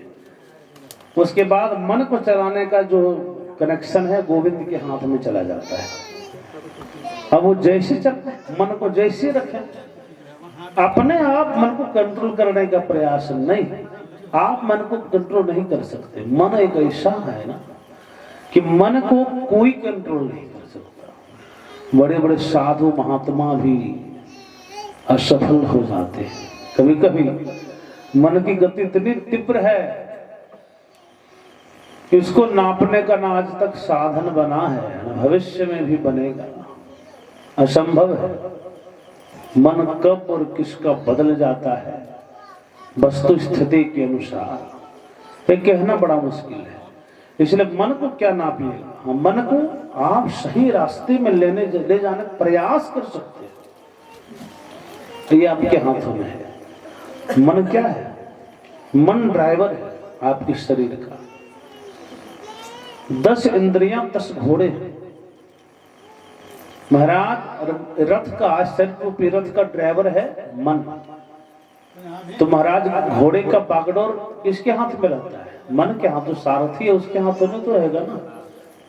उसके बाद मन को चलाने का जो कनेक्शन है गोविंद के हाथ में चला जाता है। अब वो जैसे मन को जैसे रखें, अपने आप मन को कंट्रोल करने का प्रयास नहीं, आप मन को कंट्रोल नहीं कर सकते। मन एक ऐसा है ना कि मन को कोई कंट्रोल नहीं कर सकता। बड़े बड़े साधु महात्मा भी असफल हो जाते हैं। कभी कभी मन की गति इतनी तीव्र है कि इसको नापने का ना आज तक साधन बना है, ना भविष्य में भी बनेगा, असंभव है। मन कब और किसका बदल जाता है वस्तु स्थिति के अनुसार, ये कहना बड़ा मुश्किल है। इसलिए मन को क्या नापिएगा? हाँ, मन को आप सही रास्ते में ले जाने का प्रयास कर सकते हैं, ये आपके हाथों में है। मन क्या है? मन ड्राइवर है आपके शरीर का। 10 इंद्रियां 10 घोड़े हैं महाराज। रथ का शरीर रथ का ड्राइवर है मन। तो महाराज घोड़े का बागडोर किसके हाथ में रहता है? मन के हाथ। तो सारथी है उसके हाथों में तो रहेगा ना।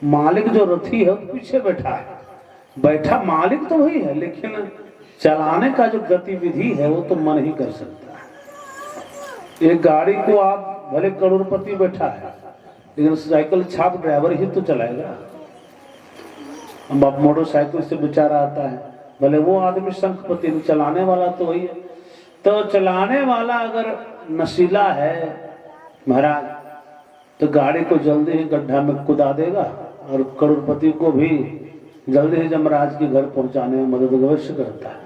मालिक जो रथी है पीछे बैठा है, बैठा मालिक तो वही है, लेकिन चलाने का जो गतिविधि है वो तो मन ही कर सकता है। एक गाड़ी को आप भले करोड़पति बैठा है, लेकिन साइकिल छाप ड्राइवर ही तो चलाएगा। अब आप मोटरसाइकिल से बेचारा आता है, भले वो आदमी शंखपति, चलाने वाला तो वही है। तो चलाने वाला अगर नशीला है महाराज तो गाड़ी को जल्दी ही गड्ढा में कुदा देगा, और करोड़पति को भी जल्दी ही जमराज के घर पहुंचाने में मदद अवश्य करता है।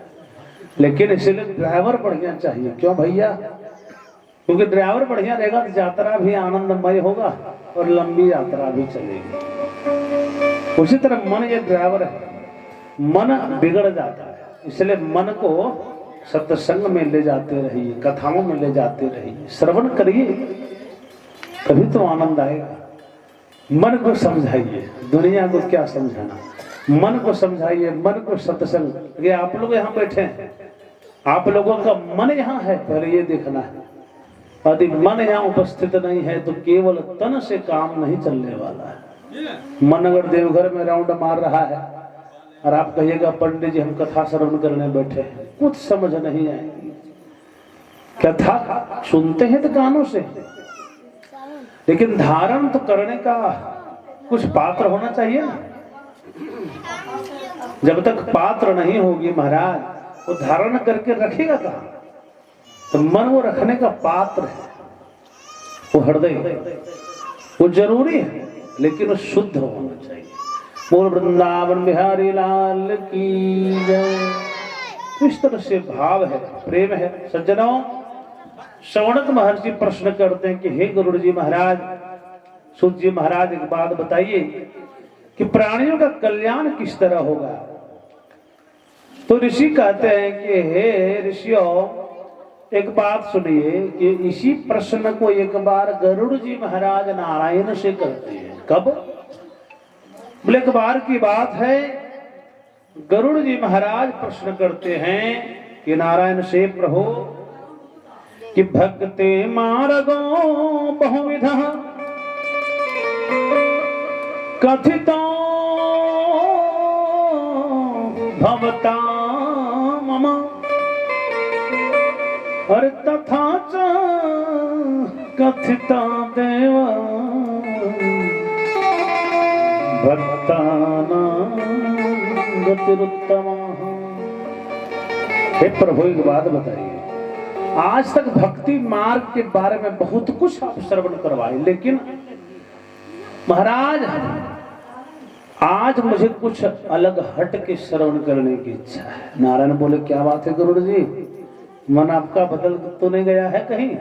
लेकिन इसलिए ड्राइवर बढ़िया चाहिए। क्यों भैया? क्योंकि ड्राइवर बढ़िया रहेगा तो यात्रा भी आनंदमय होगा और लंबी यात्रा भी चलेगी। उसी तरह मन ये ड्राइवर है। मन बिगड़ जाता है, इसलिए मन को सत्संग में ले जाते रहिए, कथाओं में ले जाते रहिए, श्रवण करिए, तभी तो आनंद आएगा। मन को समझाइए, दुनिया को क्या समझाना, मन को समझाइए, मन को सत्संग। ये आप लोग यहाँ बैठे हैं, आप लोगों का मन यहाँ है, पहले ये देखना है। यदि मन यहाँ उपस्थित नहीं है तो केवल तन से काम नहीं चलने वाला है। मन अगर देवघर में राउंड मार रहा है और आप कहिएगा पंडित जी हम कथा श्रवण करने बैठे हैं, कुछ समझ नहीं आएगी। कथा सुनते हैं तो कानों से, लेकिन धारण तो करने का कुछ पात्र होना चाहिए ना। जब तक पात्र नहीं होगी महाराज, वो धारण करके रखेगा कहाँ? तो मन वो रखने का पात्र है, वो हृदय, वो जरूरी है, लेकिन वो शुद्ध होना चाहिए। बोल वृंदावन बिहारी लाल की जय। इस तरह से भाव है, प्रेम है। सज्जनों, शौनक महर्षि प्रश्न करते हैं कि हे गुरु जी महाराज, सूत जी महाराज एक बात बताइए कि प्राणियों का कल्याण किस तरह होगा? तो ऋषि कहते हैं कि हे ऋषियों, एक बात सुनिए कि इसी प्रश्न को एक बार गरुड़ जी महाराज नारायण से करते हैं। कब? बोले एक बार की बात है, गरुड़ जी महाराज प्रश्न करते हैं कि नारायण से, प्रभु कि भक्ते मार्गो बहुविध कथितो भवता मम, और तथा च कथिता देव भक्तानां गतिरुत्तमा। हे प्रभु, एक बात बताइए, आज तक भक्ति मार्ग के बारे में बहुत कुछ आप श्रवण करवाए, लेकिन महाराज आज मुझे कुछ अलग हट के श्रवण करने की इच्छा है। नारायण बोले क्या बात है गुरु जी, मन आपका बदल तो नहीं गया है कहीं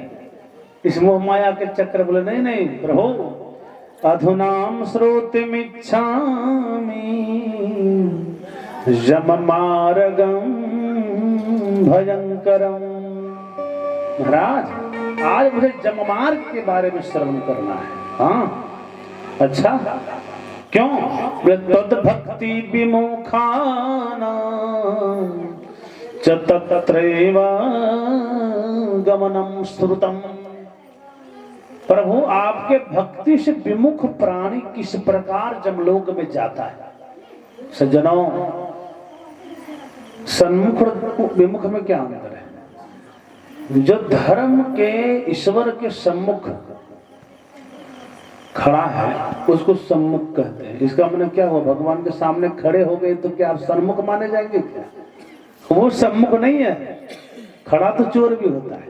इस मोह माया के चक्र? बोले नहीं नहीं प्रभु, अधुनाम श्रोतुमिच्छामि यम मार्गम भयंकरम। महाराज आज मुझे यम मार्ग के बारे में श्रवण करना है। हाँ अच्छा, क्यों? तद भक्ति विमुखाना च तत्रैव गमनम श्रुतम। प्रभु आपके भक्ति से विमुख प्राणी किस प्रकार जमलोक में जाता है? सज्जनों, सन्मुख और विमुख में क्या अंतर है? जो धर्म के ईश्वर के सम्मुख खड़ा है उसको सम्मुख कहते हैं। इसका मतलब क्या हुआ, भगवान के सामने खड़े हो गए तो क्या आप सम्मुख माने जाएंगे क्या? वो सम्मुख नहीं है। खड़ा तो चोर भी होता है,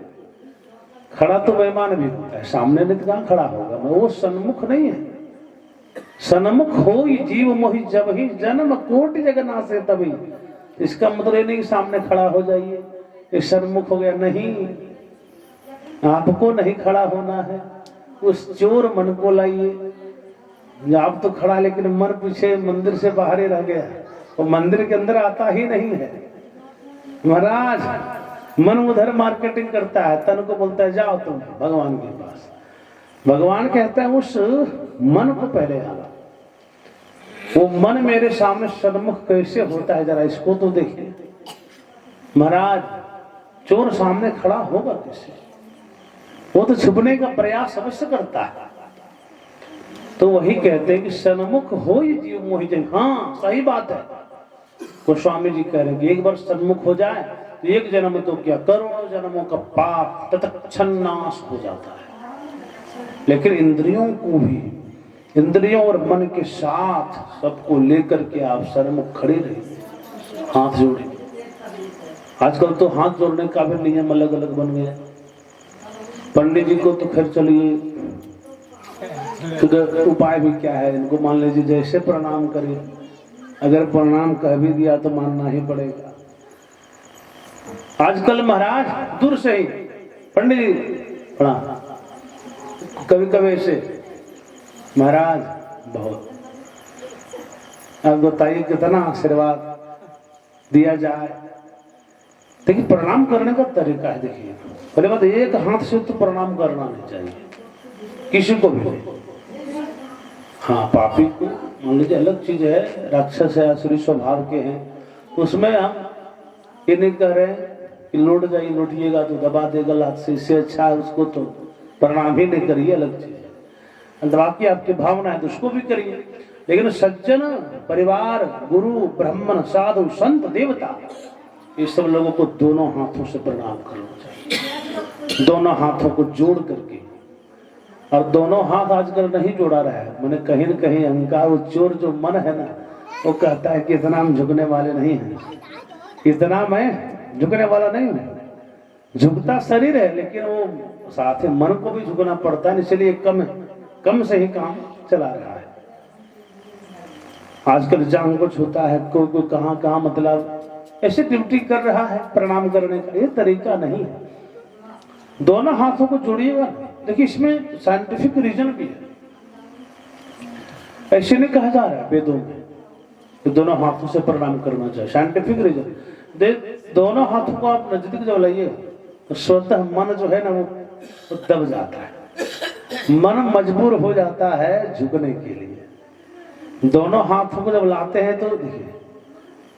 खड़ा तो बेईमान भी होता है, सामने नहीं तो कहां खड़ा होगा, वो सन्मुख नहीं है। सन्मुख हो जीव मोहि जब ही जन्म कोटि जगन्नाथ से तभी। इसका मतलब ये नहीं कि सामने खड़ा हो जाइए, ये सन्मुख हो गया, नहीं। आपको नहीं खड़ा होना है, उस चोर मन को लाइए। आप तो खड़ा लेकिन मन पीछे मंदिर से बाहर ही रह गया, वो मंदिर के अंदर आता ही नहीं है। महाराज मन उधर मार्केटिंग करता है, तन को बोलता है जाओ तुम भगवान के पास। भगवान कहता है उस मन को पहले आना। वो मन मेरे सामने सन्मुख कैसे होता है, जरा इसको तो देखिए। महाराज चोर सामने खड़ा होगा कैसे? वो तो छुपने का प्रयास अवश्य करता है। तो वही कहते हैं कि सन्मुख हो ही जीव मोहि जब। हाँ सही बात है, गोस्वामी जी कह रहे हैं कि एक बार सन्मुख हो जाए तो एक जन्म तो क्या करोड़ों जन्मों का पाप तत्क्षण नाश हो जाता है। लेकिन इंद्रियों को भी, इंद्रियों और मन के साथ सबको लेकर के आप सन्मुख खड़े रहिए, हाथ जोड़े। आजकल तो हाथ जोड़ने का भी नियम अलग अलग बन गया। पंडित जी को तो खैर चलिए, तो उपाय भी क्या है, इनको मान लीजिए जैसे प्रणाम करिए, अगर प्रणाम कह भी दिया तो मानना ही पड़ेगा। आजकल महाराज दूर से ही पंडित जी प्रणाम, कभी कभी ऐसे महाराज बहुत। अब बताइए कितना आशीर्वाद दिया जाए। देखिए प्रणाम करने का तरीका है, देखिए पहले बात एक हाथ से तो प्रणाम करना नहीं चाहिए किसी को भी। हाँ पापी को मान लीजिए अलग चीज है, राक्षस है, असुरी स्वभाव के हैं, उसमें हम ये नहीं कह रहे कि लौट जाइए, लौटिएगा तो दबा देगा लात से, इससे अच्छा है उसको तो प्रणाम ही नहीं करिए, अलग चीज है। बाकी आपकी भावना है तो उसको भी करिए। लेकिन सज्जन परिवार, गुरु, ब्राह्मण, साधु, संत, देवता, ये सब लोगों को दोनों हाथों से प्रणाम करना चाहिए, दोनों हाथों को जोड़ करके। और दोनों हाथ आजकल नहीं जोड़ा रहा है, मैंने कहीं न कहीं अहंकार, वो चोर जो मन है ना, वो कहता है कि इतना हम झुकने वाले नहीं हैं, इतना मैं झुकने वाला नहीं हूं। झुकता शरीर है लेकिन वो साथ ही मन को भी झुकना पड़ता है, इसलिए कम से ही काम चला रहा है। आजकल जान कुछ होता है, कोई कहां मतलब ऐसे ड्यूटी कर रहा है प्रणाम करने का, ये तरीका नहीं है। दोनों हाथों को जोड़िएगा। देखिए इसमें साइंटिफिक रीजन भी है, ऐसे नहीं कहा जा रहा है वेदों में तो दोनों हाथों से प्रणाम करना चाहिए। साइंटिफिक रीजन दोनों हाथों को आप नजदीक जब लाइए तो स्वतः मन जो है ना वो दब जाता है, मन मजबूर हो जाता है झुकने के लिए। दोनों हाथों को जब लाते हैं तो देखिए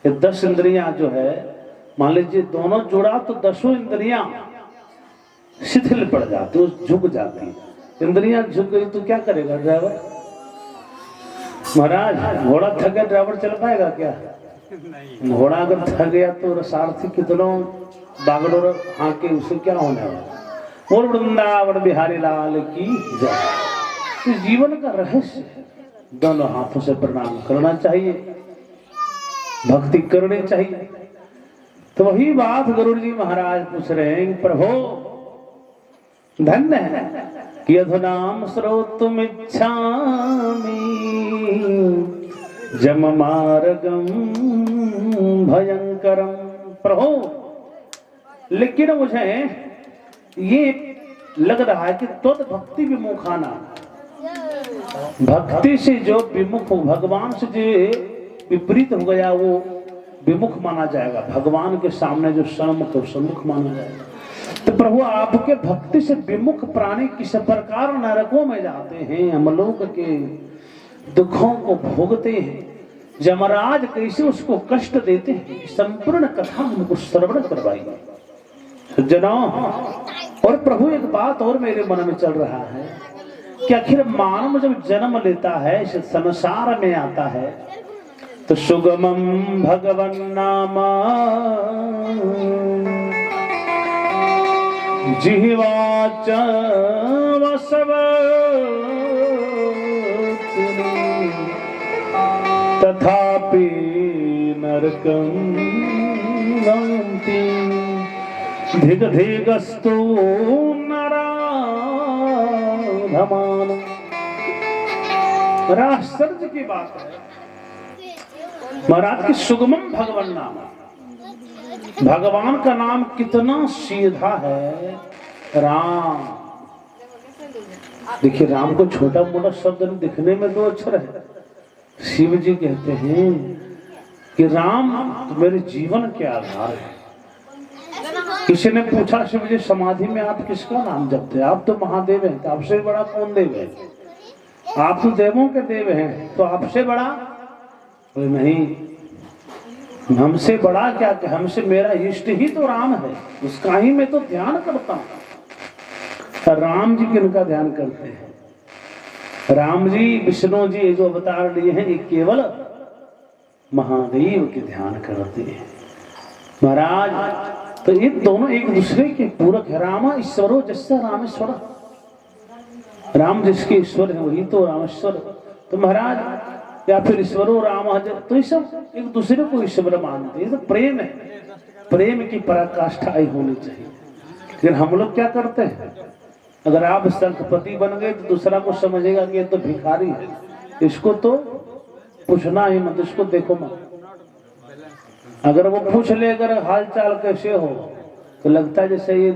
ये 10 इंद्रियां जो है, मान लीजिए दोनों जोड़ा तो 10 इंद्रियां शिथिल पड़ जाती, झुक जाती। इंद्रियां झुक गई तो क्या करेगा ड्राइवर? महाराज घोड़ा थक गया, ड्राइवर चल पाएगा क्या? घोड़ा अगर थक गया तो सारथी कितनों बागडोर हाके, उसे क्या होने वाला। और वृंदावन बिहारी लाल की जय। इस जीवन का रहस्य दोनों हाथों से प्रणाम करना चाहिए, भक्ति करनी चाहिए। तो वही बात गुरु जी महाराज पूछ रहे हैं, प्रभु धन्य है कि अधुनाम श्रोतुम इच्छामि जम मार्गम भयंकरम। प्रभु लेकिन मुझे ये लग रहा है कि तुद भक्ति विमुखाना, भक्ति से जो विमुख हो, भगवान से जो विपरीत हो गया वो विमुख माना जाएगा, भगवान के सामने जो सन्मुख हो सम्मुख माना जाएगा। तो प्रभु आपके भक्ति से विमुख प्राणी किस प्रकार नरकों में जाते हैं, अमलोक के दुखों को भोगते हैं, यमराज कैसे उसको कष्ट देते हैं, संपूर्ण कथा हमको श्रवण करवाइए सज्जनों। और प्रभु एक बात और मेरे मन में चल रहा है कि आखिर मानव जब जन्म लेता है, इस संसार में आता है तो सुगमम भगवन नामा जिह्वाच वसव तथापि नरकं यान्ति धिगधिगस्तु नराधमान्। आश्चर्य की बात है महाराज की सुगमम भगवान नाम, भगवान का नाम कितना सीधा है राम। देखिए राम को छोटा मोटा शब्द दिखने में दो अक्षर है। शिव जी कहते हैं कि राम मेरे जीवन के आधार है। किसी ने पूछा शिव जी समाधि में आप किसका नाम जपते हैं? आप तो महादेव हैं, तो आपसे बड़ा कौन देव है? आप तो देवों के देव हैं, तो आपसे बड़ा कोई नहीं। हमसे बड़ा क्या कि हमसे मेरा इष्ट ही तो राम है, उसका ही मैं तो ध्यान करता हूं। राम जी किनका ध्यान करते हैं? राम जी विष्णु जी जो अवतार लिए हैं ये केवल महादेव के ध्यान करते हैं महाराज। तो ये दोनों एक दूसरे के पूरक है। रामा ईश्वरो जैसा रामेश्वर, राम जिसके ईश्वर है वही तो रामेश्वर। तो महाराज या फिर ईश्वरो राम, तो ये सब एक दूसरे को ईश्वर मानते हैं। तो प्रेम है, प्रेम की पराकाष्ठा होनी चाहिए। लेकिन हम लोग क्या करते हैं, अगर आप संघपति बन गए तो दूसरा को समझेगा कि ये तो भिखारी है, इसको तो पूछना ही मत, इसको देखो मत। अगर वो पूछ ले अगर हाल चाल कैसे हो तो लगता है जैसे ये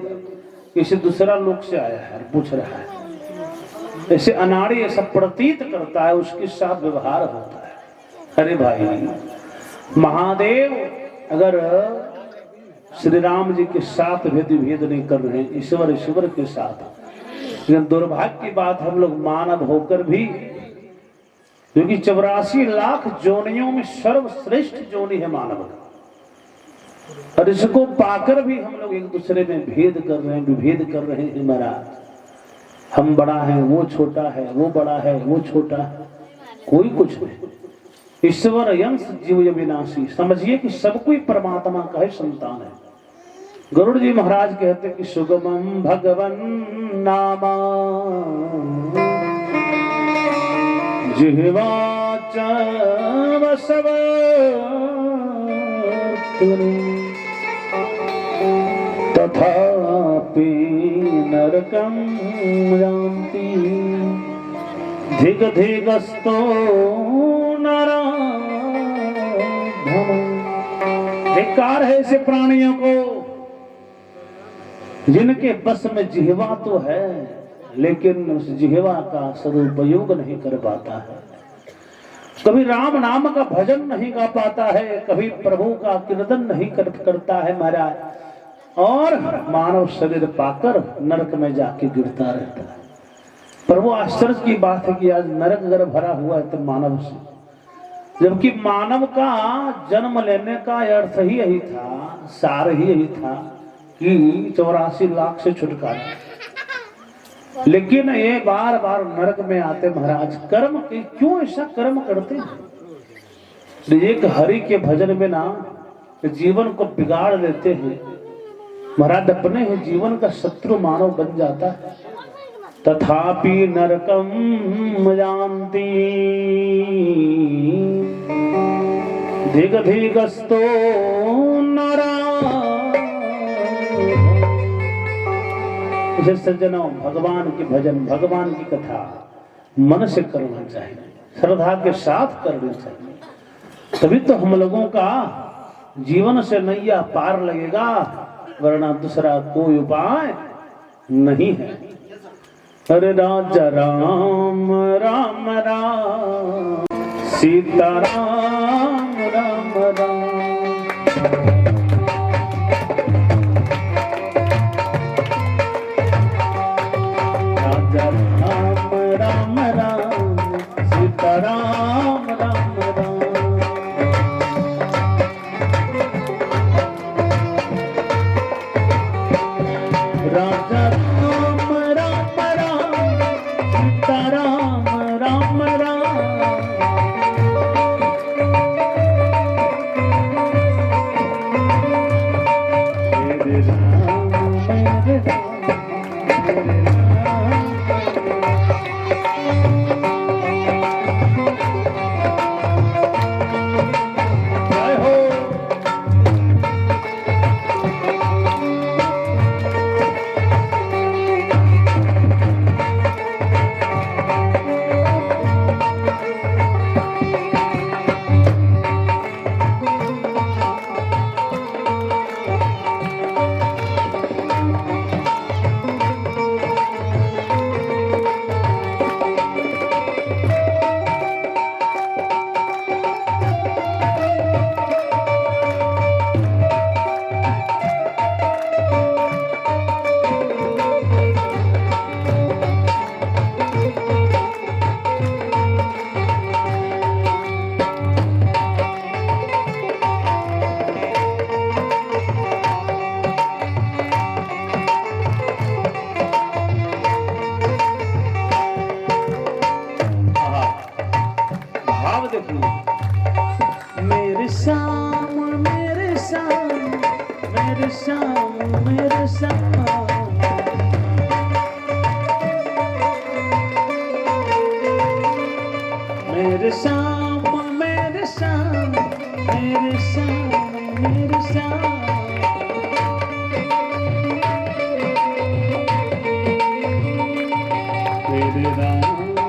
किसी दूसरा लोक से आया है पूछ रहा है। ऐसे अनाड़ी ऐसा प्रतीत करता है, उसके साथ व्यवहार होता है। अरे भाई महादेव अगर श्री राम जी के साथ भेद नहीं कर रहे हैं, ईश्वर ईश्वर के साथ। लेकिन दुर्भाग्य की बात हम लोग मानव होकर भी, क्योंकि 84 लाख जोनियों में सर्वश्रेष्ठ जोनी है मानव, और इसको पाकर भी हम लोग एक दूसरे में भेद कर रहे हैं, विभेद कर रहे हैं। महाराज हम बड़ा है, वो छोटा है, वो बड़ा है, वो छोटा है, कोई कुछ नहीं। ईश्वर यंश जीव विनाशी, समझिए कि सब कोई परमात्मा का ही संतान है। गरुड़ जी महाराज कहते कि सुगमम भगवन नामा जिह्वाच वसव तथापि नरकं यान्ति धिगधिगस्तो नराधमान्। धिक्कार है ऐसे प्राणियों को जिनके बस में जिह्वा तो है, लेकिन उस जिह्वा का सदुपयोग नहीं कर पाता है। कभी राम नाम का भजन नहीं गा पाता है, कभी प्रभु का कीर्तन नहीं करता है महाराज, और मानव शरीर पाकर नरक में जाके गिरता रहता है। प्रभु आश्चर्य की बात है कि आज नरक अगर भरा हुआ है तो मानव से, जबकि मानव का जन्म लेने का अर्थ ही यही था, सार ही यही था कि 84 लाख से छुटकारा। लेकिन ये बार बार नरक में आते महाराज। कर्म क्यों ऐसा कर्म करते हैं? एक हरि के भजन में ना जीवन को बिगाड़ देते हैं महाराज, अपने ही जीवन का शत्रु मानव बन जाता है। तथापि नरकम यान्ति धिगधिगस्तो इसे सज्जनों भगवान के भजन, भगवान की कथा मन से करना चाहिए, श्रद्धा के साथ करनी चाहिए, तभी तो हम लोगों का जीवन से नैया पार लगेगा, वरना दूसरा कोई उपाय नहीं है। हरे राजा राम राम राम सीता राम राम राम। राजा राम राम राम सीता राम राम राम। राजा राम राम राम सीता राम राम राम। श्याम मेरे श्याम मेरे श्याम मेरे श्याम मेरे श्याम मेरे श्याम मेरे श्याम मेरे राम मेरे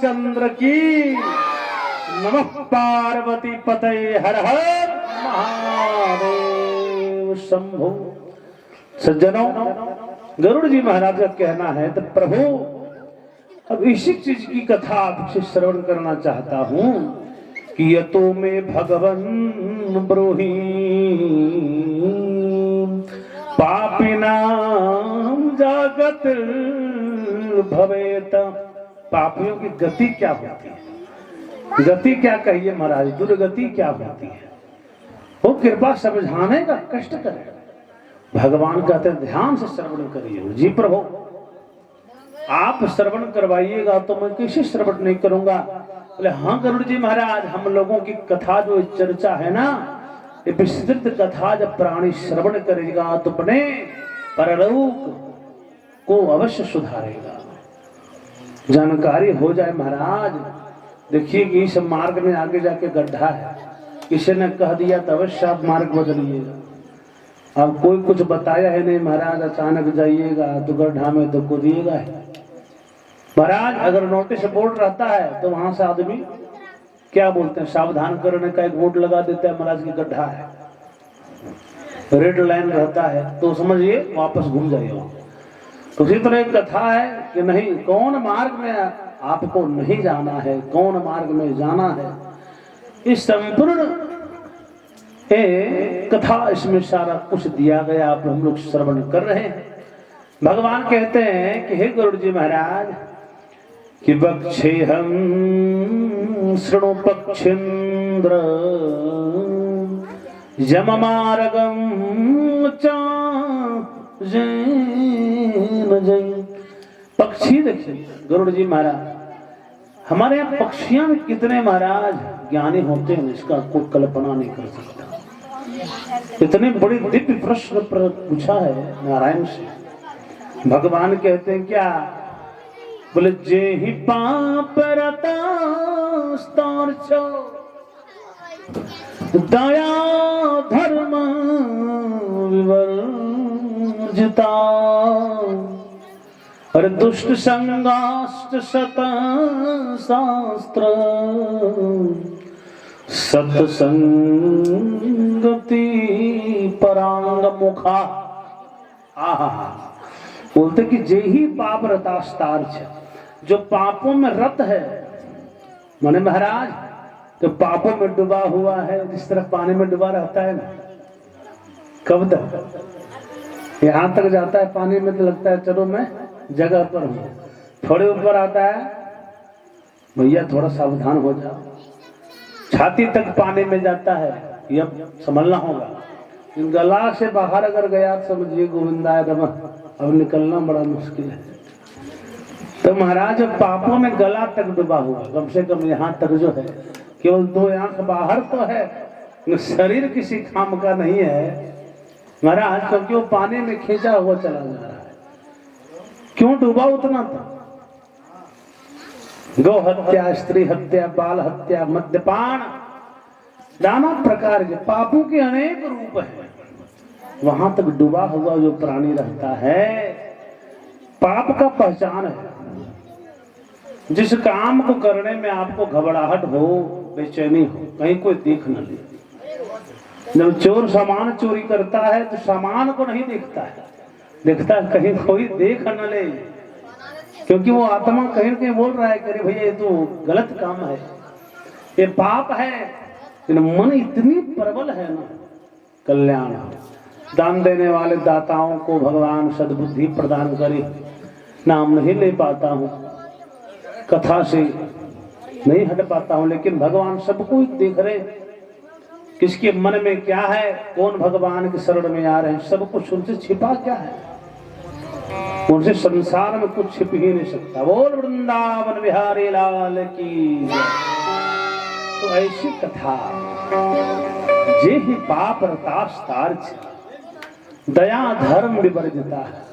चंद्र की नमः पार्वती पते हर हर महादेव शंभो। सज्जनों, गरुड़ जी महाराज का कहना है तो प्रभु अब इसी चीज की कथा आपसे श्रवण करना चाहता हूं कि यतो में भगवन ब्रूहि पापिनाम जागत भवेत। पापियों की गति क्या होती है? गति क्या कहिए महाराज, दुर्गति क्या होती है? वो कृपा समझाने का कष्ट करे। भगवान कहते हैं ध्यान से श्रवण करिए। जी प्रभु आप श्रवण करवाइएगा तो मैं कैसे श्रवण नहीं करूंगा? बोले हाँ गरुड़ जी महाराज, हम लोगों की कथा जो चर्चा है ना, ये विस्तृत कथा जब प्राणी श्रवण करेगा तो अपने परलोक को अवश्य सुधारेगा। जानकारी हो जाए महाराज। देखिए कि इस मार्ग में आगे जाके गड्ढा है, किसी ने कह दिया तो अवश्य आप मार्ग बदलिएगा। अब कोई कुछ बताया है नहीं महाराज, अचानक जाइएगा तो गड्ढा में तो कूदिएगा है महाराज। अगर नोटिस बोर्ड रहता है तो वहां से आदमी क्या बोलते हैं, सावधान करने का एक बोर्ड लगा देता है महाराज की गड्ढा है। रेड लाइन रहता है तो समझिए वापस घूम जाइए। तो उसी तरह एक कथा है कि नहीं, कौन मार्ग में आपको नहीं जाना है, कौन मार्ग में जाना है, इस संपूर्ण कथा इसमें सारा कुछ दिया गया। आप हम लोग श्रवण कर रहे हैं। भगवान कहते हैं कि हे गरुड़ जी महाराज कि बक्षे हम शृणु पक्षेन्द्र यम मार्गम चा पक्षी। देखिए गरुड़ जी महाराज, हमारे यहाँ पक्षियां में कितने महाराज ज्ञानी होते हैं, इसका कोई कल्पना नहीं कर सकता। इतने बड़े दिव्य प्रश्न पूछा है नारायण से। भगवान कहते हैं क्या, बोले जे ही पाप रता दया धर्म विवर्जिता और दुष्ट संगाष्ट शत शास्त्र सत्संगति परांग मुखा। आहा, बोलते कि जे ही पाप रतास्तार, जो पापों में रत है, माने महाराज तो पापों में डूबा हुआ है, जिस तरह पानी में डूबा रहता है ना, कब तक यहां तक जाता है पानी में तो लगता है चलो मैं जगह पर हूं, थोड़े ऊपर आता है भैया थोड़ा सावधान हो जाओ, छाती तक पानी में जाता है, यह संभलना होगा। गला से बाहर अगर गया तो समझिए गोविंदाय नमः, अब निकलना बड़ा मुश्किल है। तो महाराज पापों में गला तक डूबा हुआ, कम से कम यहाँ तक जो है, केवल 2 आंख बाहर तो है, शरीर किसी काम का नहीं है महाराज, क्योंकि वो पानी में खींचा हुआ चला जा रहा है। क्यों डूबा उतना था? गौ हत्या, स्त्री हत्या, बाल हत्या, मद्यपान, नाना प्रकार के पापों के अनेक रूप हैं। वहां तक डूबा हुआ जो प्राणी रहता है, पाप का पहचान है। जिस काम को करने में आपको घबराहट हो, बेचैनी हो, कहीं कोई देख न ले। जब चोर सामान चोरी करता है तो सामान को नहीं देखता है, देखता है कहीं कोई देख न ले, क्योंकि वो आत्मा कहीं न कहीं बोल रहा है कि अरे भैया ये तो गलत काम है, ये पाप है। लेकिन मन इतनी प्रबल है ना, कल्याण दान देने वाले दाताओं को भगवान सद्बुद्धि प्रदान करे। नाम नहीं ले पाता हूँ, कथा से नहीं हट पाता हूँ, लेकिन भगवान सबको देख रहे, किसके मन में क्या है, कौन भगवान के शरण में आ रहे हैं, सब कुछ उनसे छिपा क्या है, उनसे संसार में कुछ छिप ही नहीं सकता। बोल वृंदावन बिहारी लाल की। तो ऐसी कथा जे ही पाप रतास्तार दया धर्म विवर्जिता है,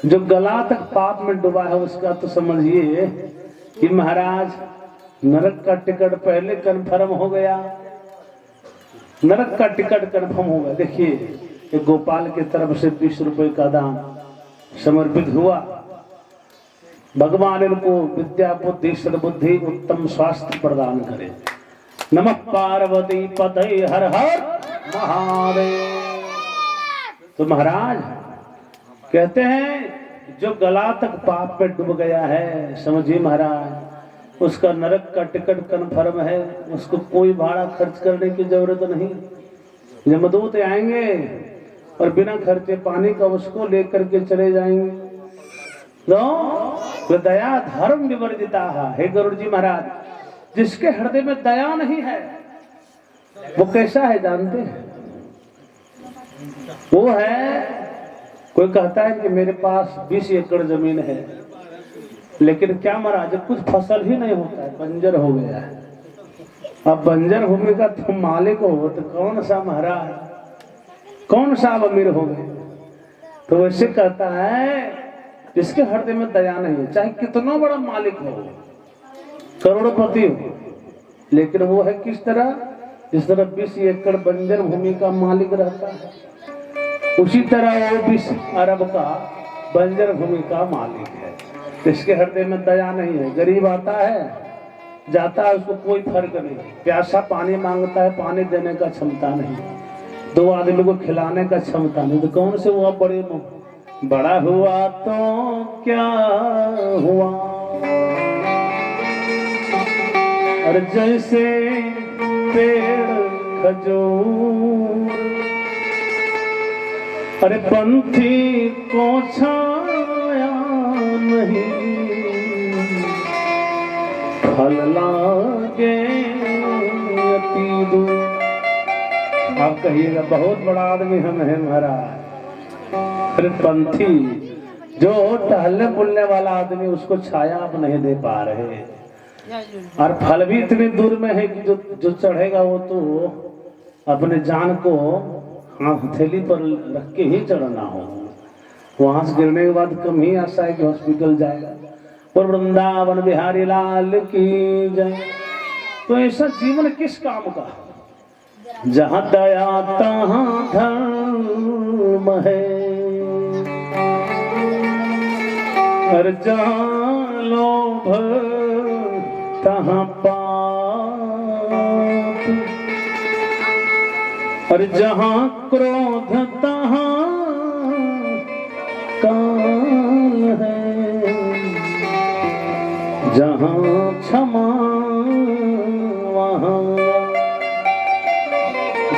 जो गला तक पाप में डूबा है उसका तो समझिए कि महाराज नरक का टिकट पहले कन्फर्म हो गया, नरक का टिकट कन्फर्म हो गया। देखिए गोपाल की तरफ से 20 रुपए का दान समर्पित हुआ, भगवान इनको विद्या बुद्धि सद्बुद्धि उत्तम स्वास्थ्य प्रदान करे। नमः पार्वती पते हर हर महादेव। तो महाराज कहते हैं जो गला तक पाप में डूब गया है, समझिए महाराज उसका नरक का टिकट कन्फर्म है, उसको कोई भाड़ा खर्च करने की जरूरत नहीं। यमदूत आएंगे और बिना खर्चे पानी का उसको लेकर के चले जाएंगे। तो दया धर्म विवर्जिता है गरुड़ जी महाराज, जिसके हृदय में दया नहीं है वो कैसा है जानते हैं? वो है, कोई कहता है कि मेरे पास 20 एकड़ जमीन है, लेकिन क्या महाराज कुछ फसल ही नहीं होता है, बंजर हो गया है। अब बंजर भूमि का तुम मालिक हो तो कौन सा महाराज, कौन सा अमीर हो गए? तो वैसे कहता है जिसके हृदय में दया नहीं है, चाहे कितना बड़ा मालिक हो, करोड़पति हो, लेकिन वो है किस तरह, जिस तरह 20 एकड़ बंजर भूमि का मालिक रहता है, उसी तरह वो 20 अरब का बंजर भूमि का मालिक है। इसके हृदय में दया नहीं है। गरीब आता है जाता है, उसको कोई फर्क नहीं, प्यासा पानी मांगता है, पानी देने का क्षमता नहीं, 2 आदमी को खिलाने का क्षमता नहीं, तो कौन से वो बड़े बड़ा हुआ तो क्या हुआ। और जैसे पेड़ खजूर, अरे पंथी को छाया नहीं, फल लागे अति दूर। आप कहिएगा बहुत बड़ा आदमी हम हैं महाराज। अरे पंथी जो टहलने बुलने वाला आदमी, उसको छाया आप नहीं दे पा रहे, और फल भी इतनी दूर में है कि जो चढ़ेगा वो तो अपने जान को हथेली पर रख के ही चढ़ना हो, वहां से गिरने के बाद कम ही आशा है कि हॉस्पिटल जाएगा। और वृंदावन बिहारी लाल की जय। तो ऐसा जीवन किस काम का, जहां दया तहां धर्म है, और जहां लोभ तहां पाप और जहां क्रोध तहां काल है, जहां क्षमा वहां,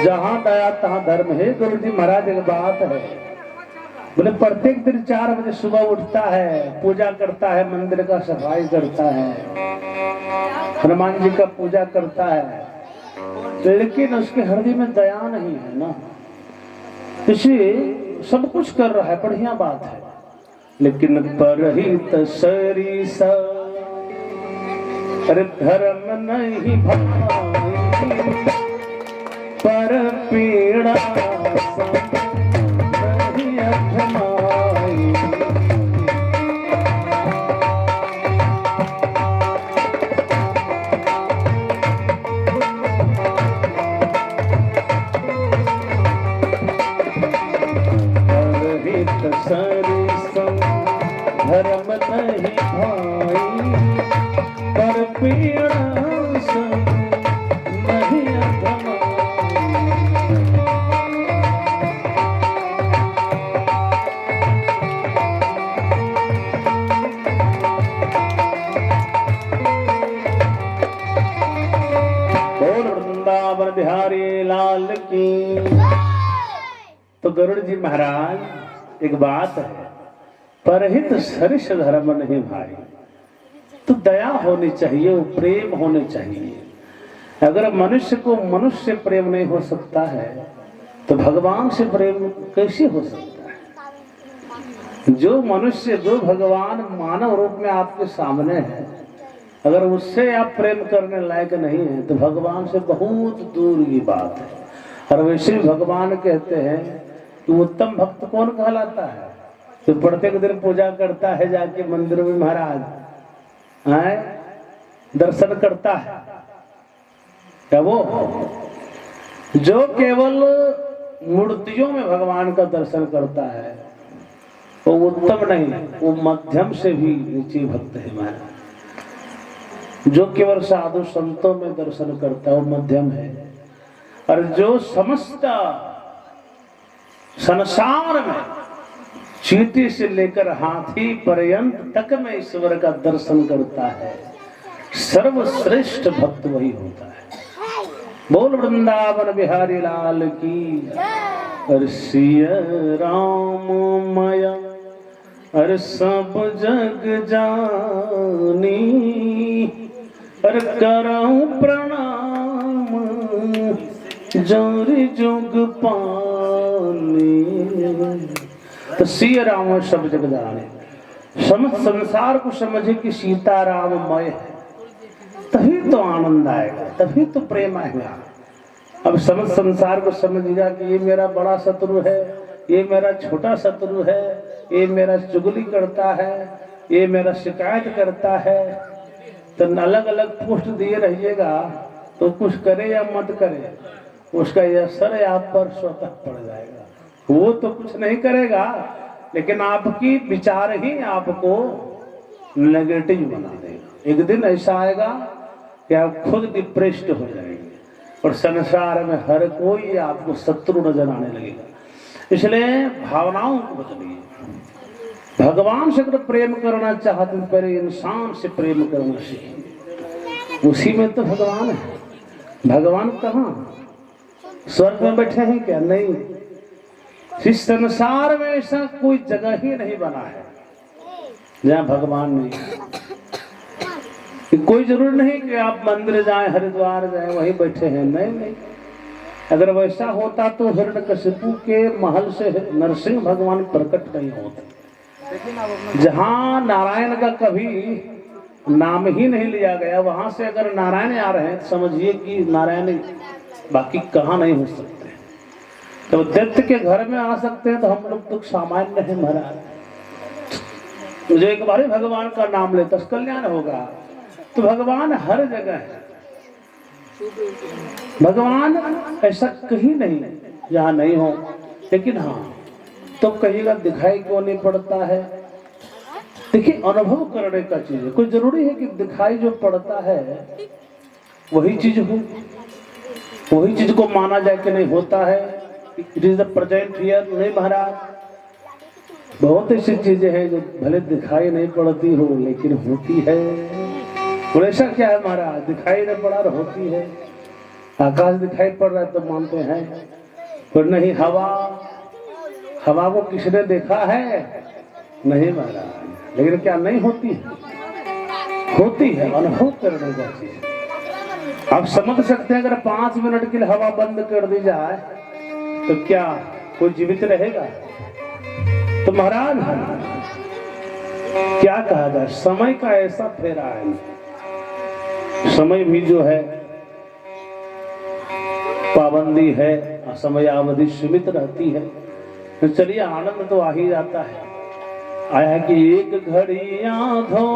जहां दया तहां धर्म है। गुरु जी महाराज एक बात है, बोले प्रत्येक दिन 4 बजे सुबह उठता है, पूजा करता है, मंदिर का सफाई करता है, हनुमान जी का पूजा करता है, लेकिन उसके हृदय में दया नहीं है ना। इसे सब कुछ कर रहा है, बढ़िया बात है, लेकिन परहित सरिस अरे धर्म नहीं भाई, पर पीड़ा नहीं अधमाई। परहित सरिस धर्म नहीं भाई, पर पीड़ा नहीं अधमाई। वृंदावन बिहारी लाल की। तो गरुड़ जी महाराज एक बात है, परहित सरिस धर्म नहीं भाई, तो दया होनी चाहिए, प्रेम होने चाहिए। अगर मनुष्य को मनुष्य से प्रेम नहीं हो सकता है तो भगवान से प्रेम कैसे हो सकता है? जो मनुष्य, जो भगवान मानव रूप में आपके सामने है, अगर उससे आप प्रेम करने लायक नहीं है तो भगवान से बहुत दूर की बात है। और वैसे भगवान कहते हैं कि उत्तम भक्त कौन कहलाता है? तो प्रत्येक दिन पूजा करता है, जाके मंदिर में महाराज आए दर्शन करता है, क्या वो जो केवल मूर्तियों में भगवान का दर्शन करता है वो उत्तम नहीं, वो मध्यम से भी नीचे भक्त है महाराज। जो केवल साधु संतों में दर्शन करता है वो मध्यम है, और जो समस्त संसार में चींटी से लेकर हाथी पर्यंत तक में ईश्वर का दर्शन करता है, सर्वश्रेष्ठ भक्त वही होता है। बोल वृंदावन बिहारी लाल की। और सिय राम माया और सब जग जानी, और करऊं प्रणाम जोरी जुग पानी। तो सिय राम सब जग जाने, समस्त संसार को समझे कि सीता राम मय है, तभी तो आनंद आएगा, तभी तो प्रेम आएगा। अब समस्त संसार को समझेगा कि ये मेरा बड़ा शत्रु है, ये मेरा छोटा शत्रु है, ये मेरा चुगली करता है, ये मेरा शिकायत करता है, तो अलग अलग पोस्ट दिए रहिएगा तो कुछ करे या मत करे, उसका यह असर आप पर स्वतः पड़ जाएगा। वो तो कुछ नहीं करेगा, लेकिन आपकी विचार ही आपको नेगेटिव बना देगा। एक दिन ऐसा आएगा कि आप खुद डिप्रेस्ड हो जाएंगे और संसार में हर कोई आपको शत्रु नजर आने लगेगा। इसलिए भावनाओं को बदलिए। भगवान से अगर प्रेम करना चाहते हैं, पहले इंसान से प्रेम करना सीखिए, उसी में तो भगवान है। भगवान कहाँ? स्वर्ग में बैठे हैं क्या? नहीं। इस संसार में ऐसा कोई जगह ही नहीं बना है जहाँ भगवान नहीं है। कोई जरूर नहीं कि आप मंदिर जाएं, हरिद्वार जाएं, वहीं बैठे हैं, नहीं नहीं। अगर वैसा होता तो हिरण्यकशिपु के महल से नरसिंह भगवान प्रकट नहीं होते। जहाँ नारायण का कभी नाम ही नहीं लिया गया, वहां से अगर नारायण आ रहे हैं तो समझिए कि नारायण बाकी कहाँ नहीं हो सकते। तो दैत्य के घर में आ सकते हैं तो हम लोग तो सामान्य है महाराज। जो एक बार भगवान का नाम लेता तो कल्याण होगा। तो भगवान हर जगह है। भगवान ऐसा कहीं नहीं जहाँ नहीं हो। लेकिन हाँ, तो कहिएगा दिखाई क्यों नहीं पड़ता है? देखिए, अनुभव करने का चीज है। कोई जरूरी है कि दिखाई जो पड़ता है वही चीज हो? उसको माना जाए कि नहीं होता है, it is the present here. नहीं महाराज, बहुत ऐसी चीजें हैं जो भले दिखाई नहीं पड़ती हो लेकिन होती है। और ऐसा क्या है महाराज, दिखाई नहीं पड़ा और होती है। आकाश दिखाई पड़ रहा है तो मानते हैं, पर नहीं हवा, हवा को किसने देखा है? नहीं महाराज, लेकिन क्या नहीं होती है? होती है, अनुभव करने का चीज। आप समझ सकते हैं अगर 5 मिनट के लिए हवा बंद कर दी जाए तो क्या कोई जीवित रहेगा? तो महाराज क्या कहा जाए, समय का ऐसा फेरा है, समय भी जो है पाबंदी है, समय अवधि सीमित रहती है। तो चलिए आनंद तो आ ही जाता है। आया कि एक घड़ी आधो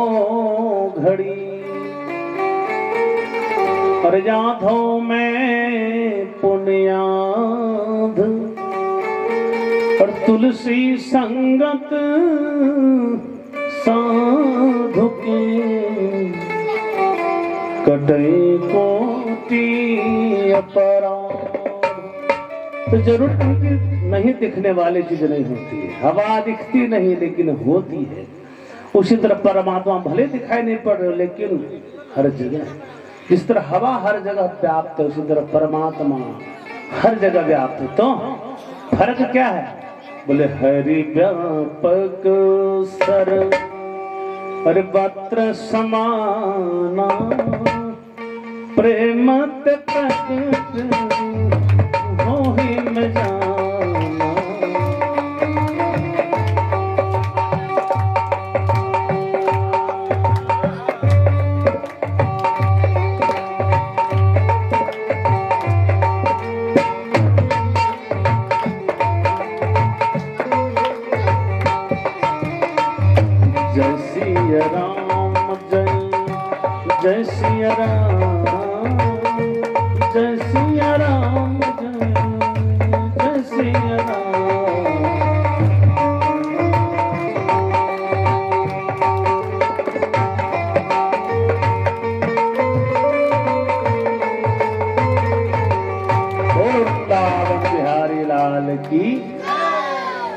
घड़ी और यादों में पुण्याध और तुलसी संगत साधु के कटे कोटि अपराध। तो जरूर नहीं दिखने वाली चीज नहीं होती है, हवा दिखती नहीं लेकिन होती है। उसी तरह परमात्मा भले दिखाई नहीं पड़ रहे लेकिन हर जगह, जिस तरह हवा हर जगह व्याप्त है उसी तरह परमात्मा हर जगह व्याप्त है। तो फर्क क्या है? बोले हरि व्यापक सर और पत्र समाना प्रेमत प्रकट मोहि में जाना। जय सिया राम, जय सिया राम, जय सिया राम, जय सिया राम। वृंदावन बिहारी लाल की।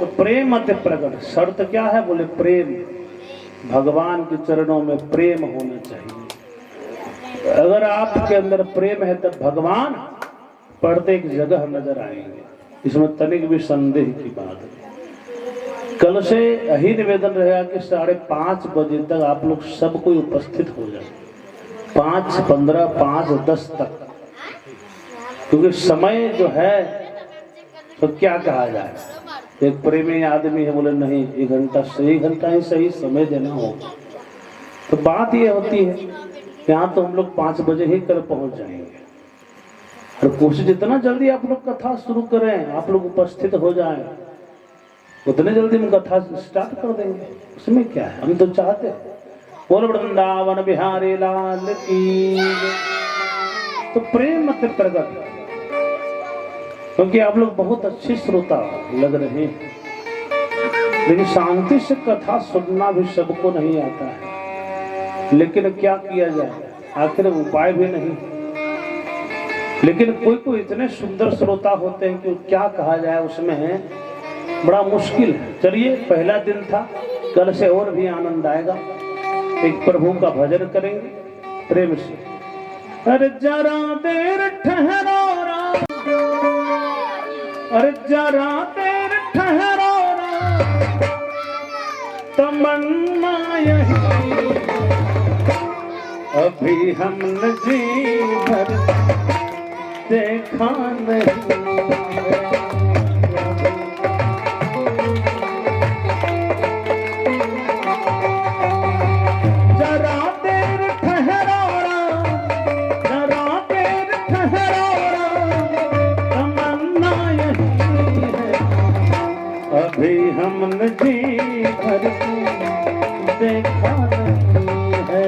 तो प्रेम अति प्रकट, शर्त क्या है? बोले प्रेम, भगवान के चरणों में प्रेम होना चाहिए। अगर आपके अंदर प्रेम है तब भगवान प्रत्येक जगह नजर आएंगे, इसमें तनिक भी संदेह की बात है। कल से यही निवेदन रहेगा कि 5:30 बजे तक आप लोग सब कोई उपस्थित हो जाए, 5:15, 5:10 तक, क्योंकि समय जो है तो क्या कहा जाए, एक प्रेमी आदमी है, बोले नहीं 1 घंटा से 1 घंटा ही सही समय देना होगा। तो बात ये होती है यहाँ तो हम लोग 5 बजे ही कल पहुंच जाएंगे, और कोशिश जितना जल्दी आप लोग कथा शुरू करें, आप लोग उपस्थित हो जाएं, उतने जल्दी हम कथा स्टार्ट कर देंगे। उसमें क्या है, हम तो चाहते हैं। बोल वृंदावन बिहारी लाल की। तो प्रेम मत प्रकट, क्योंकि आप लोग बहुत अच्छे श्रोता लग रहे हैं, लेकिन शांति से कथा सुनना भी सबको नहीं आता है। लेकिन क्या किया जाए, आखिर उपाय भी नहीं। लेकिन कोई कोई इतने सुंदर श्रोता होते हैं कि क्या कहा जाए, उसमें बड़ा मुश्किल है। चलिए पहला दिन था, कल से और भी आनंद आएगा। एक प्रभु का भजन करेंगे प्रेम से। अरे जरा देर ठहरो, अरे जरा देर ठहरो, तमन्ना यही अभी हमने जी भर देखा नहीं। जरा देर ठहरो, जरा देर ठहरो, तमन्ना यही है अभी हमने जी भर देखा नहीं है।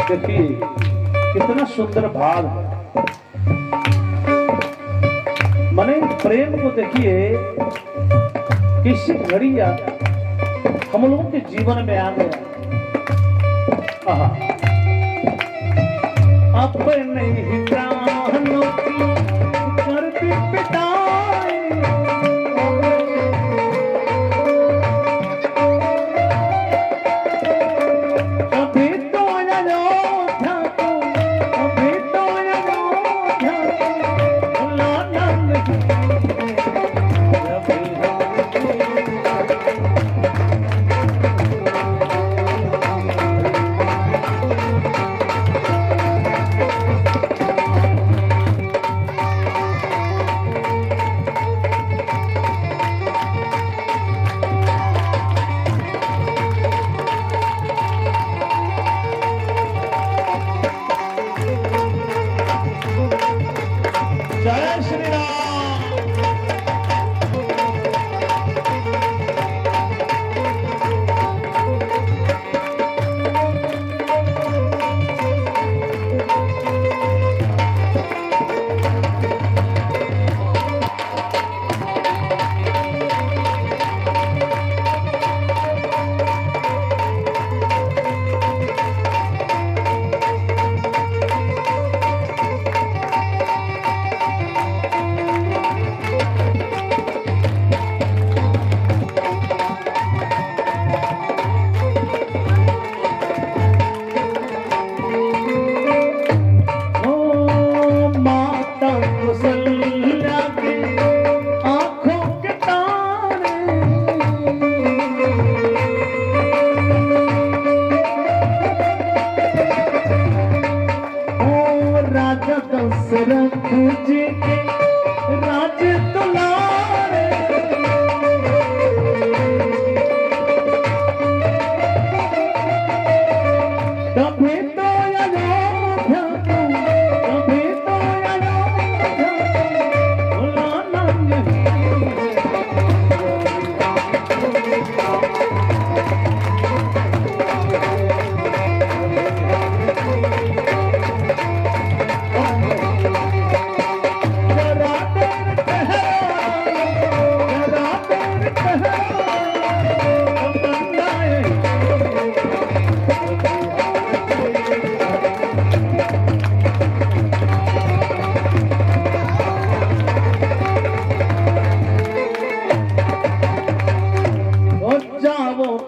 देखिए कितना सुंदर भाव है। मने प्रेम को देखिए किसी घड़ी हम लोगों के जीवन में आ गया। अपने ही प्राणों की करती पिटाई, अभी तो अयोध्या को, अभी तो अयोध्या को बुलाना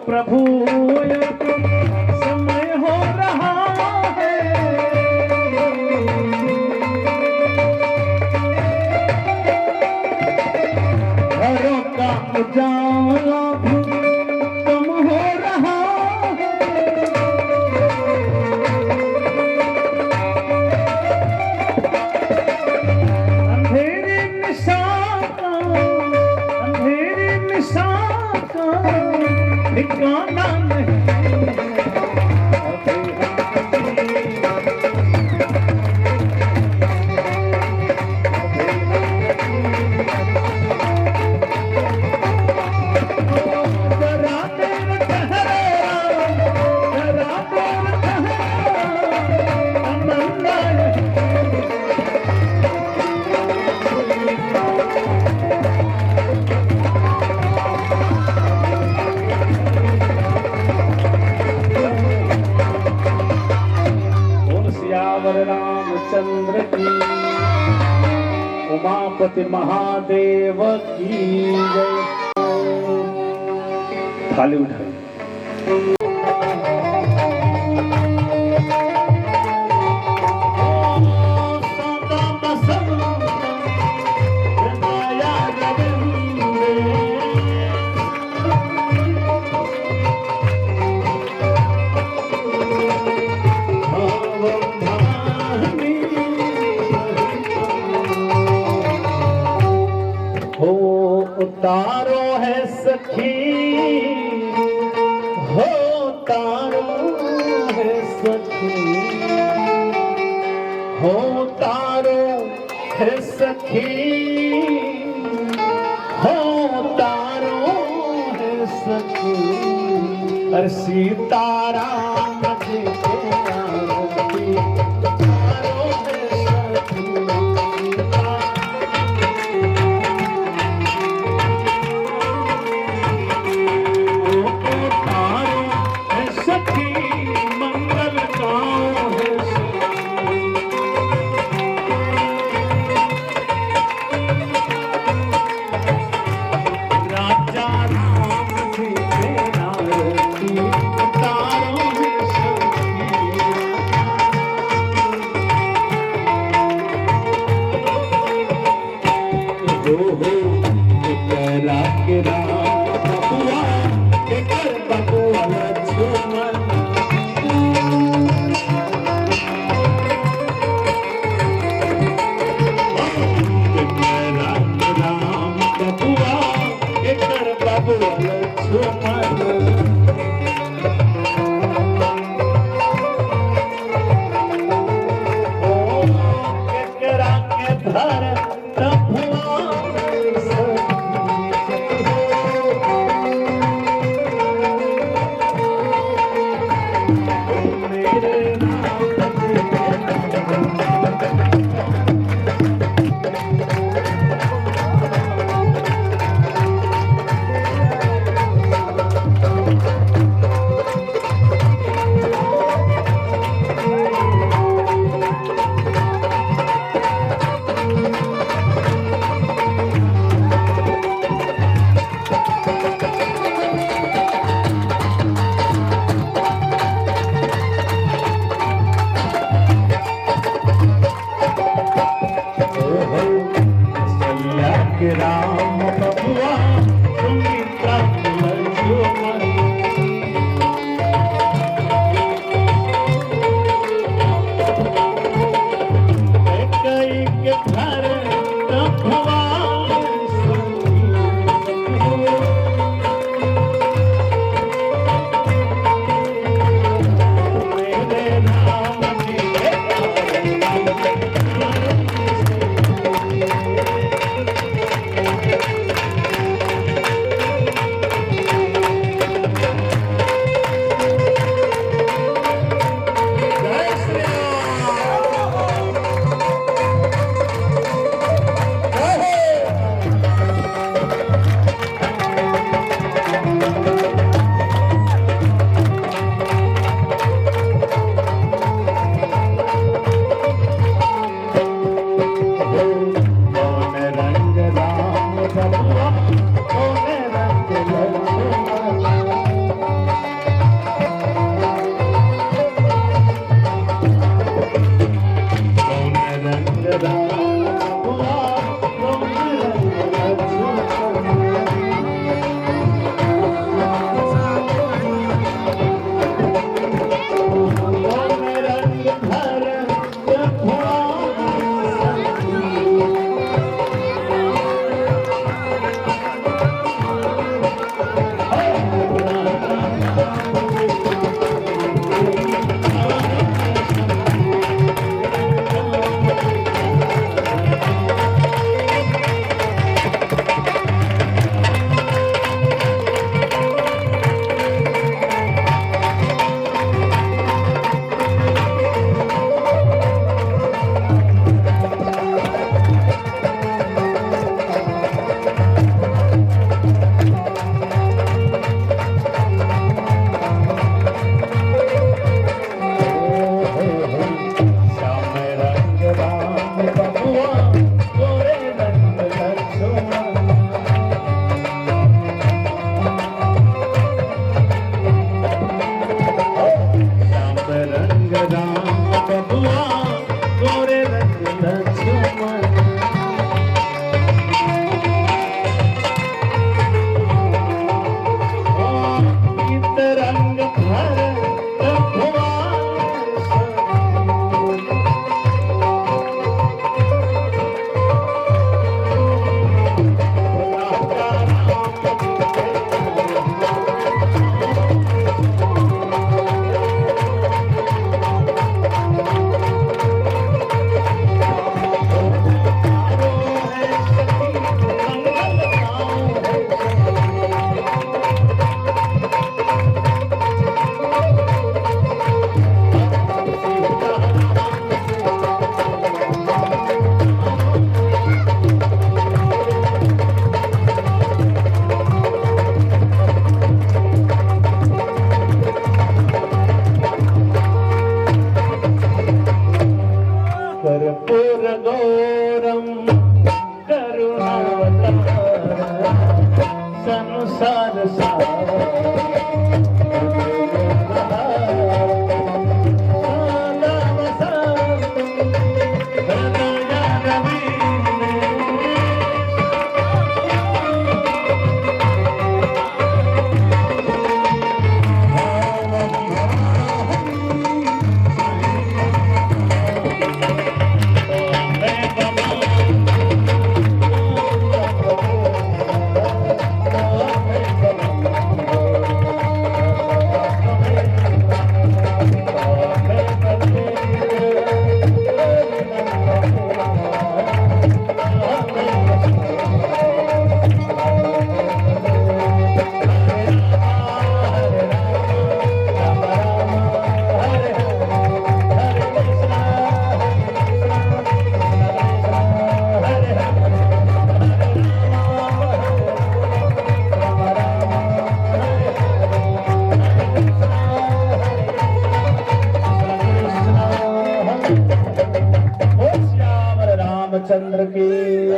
प्रभु समय हो रहा है, घरों का उजाला कम हो रहा है, अंधेरी निशा का, अंधेरी निशा का ठिकाना नहीं। रामचंद्र की, उमापति महादेव की जय। थाली उठाई। तारो है सखी हो, तारो है सखी हो, तारो है सखी हो, तारो है सखी। अरे सीताराम जी के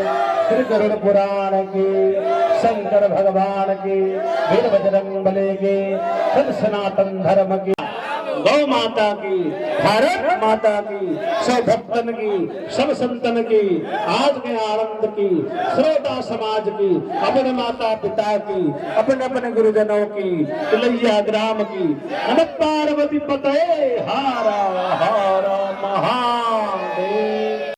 श्री गरुड़ पुराण की, शंकर भगवान की, वीर बजरंग बली की, सत सनातन धर्म की, गौ माता की, भारत माता की, सब भक्तन की, सब संतन की, आज के आनंद की, श्रोता समाज की, अपने माता पिता की, अपने अपने गुरुजनों की, तिलैया ग्राम की, नमः पार्वती पते हारा हारा महादेव।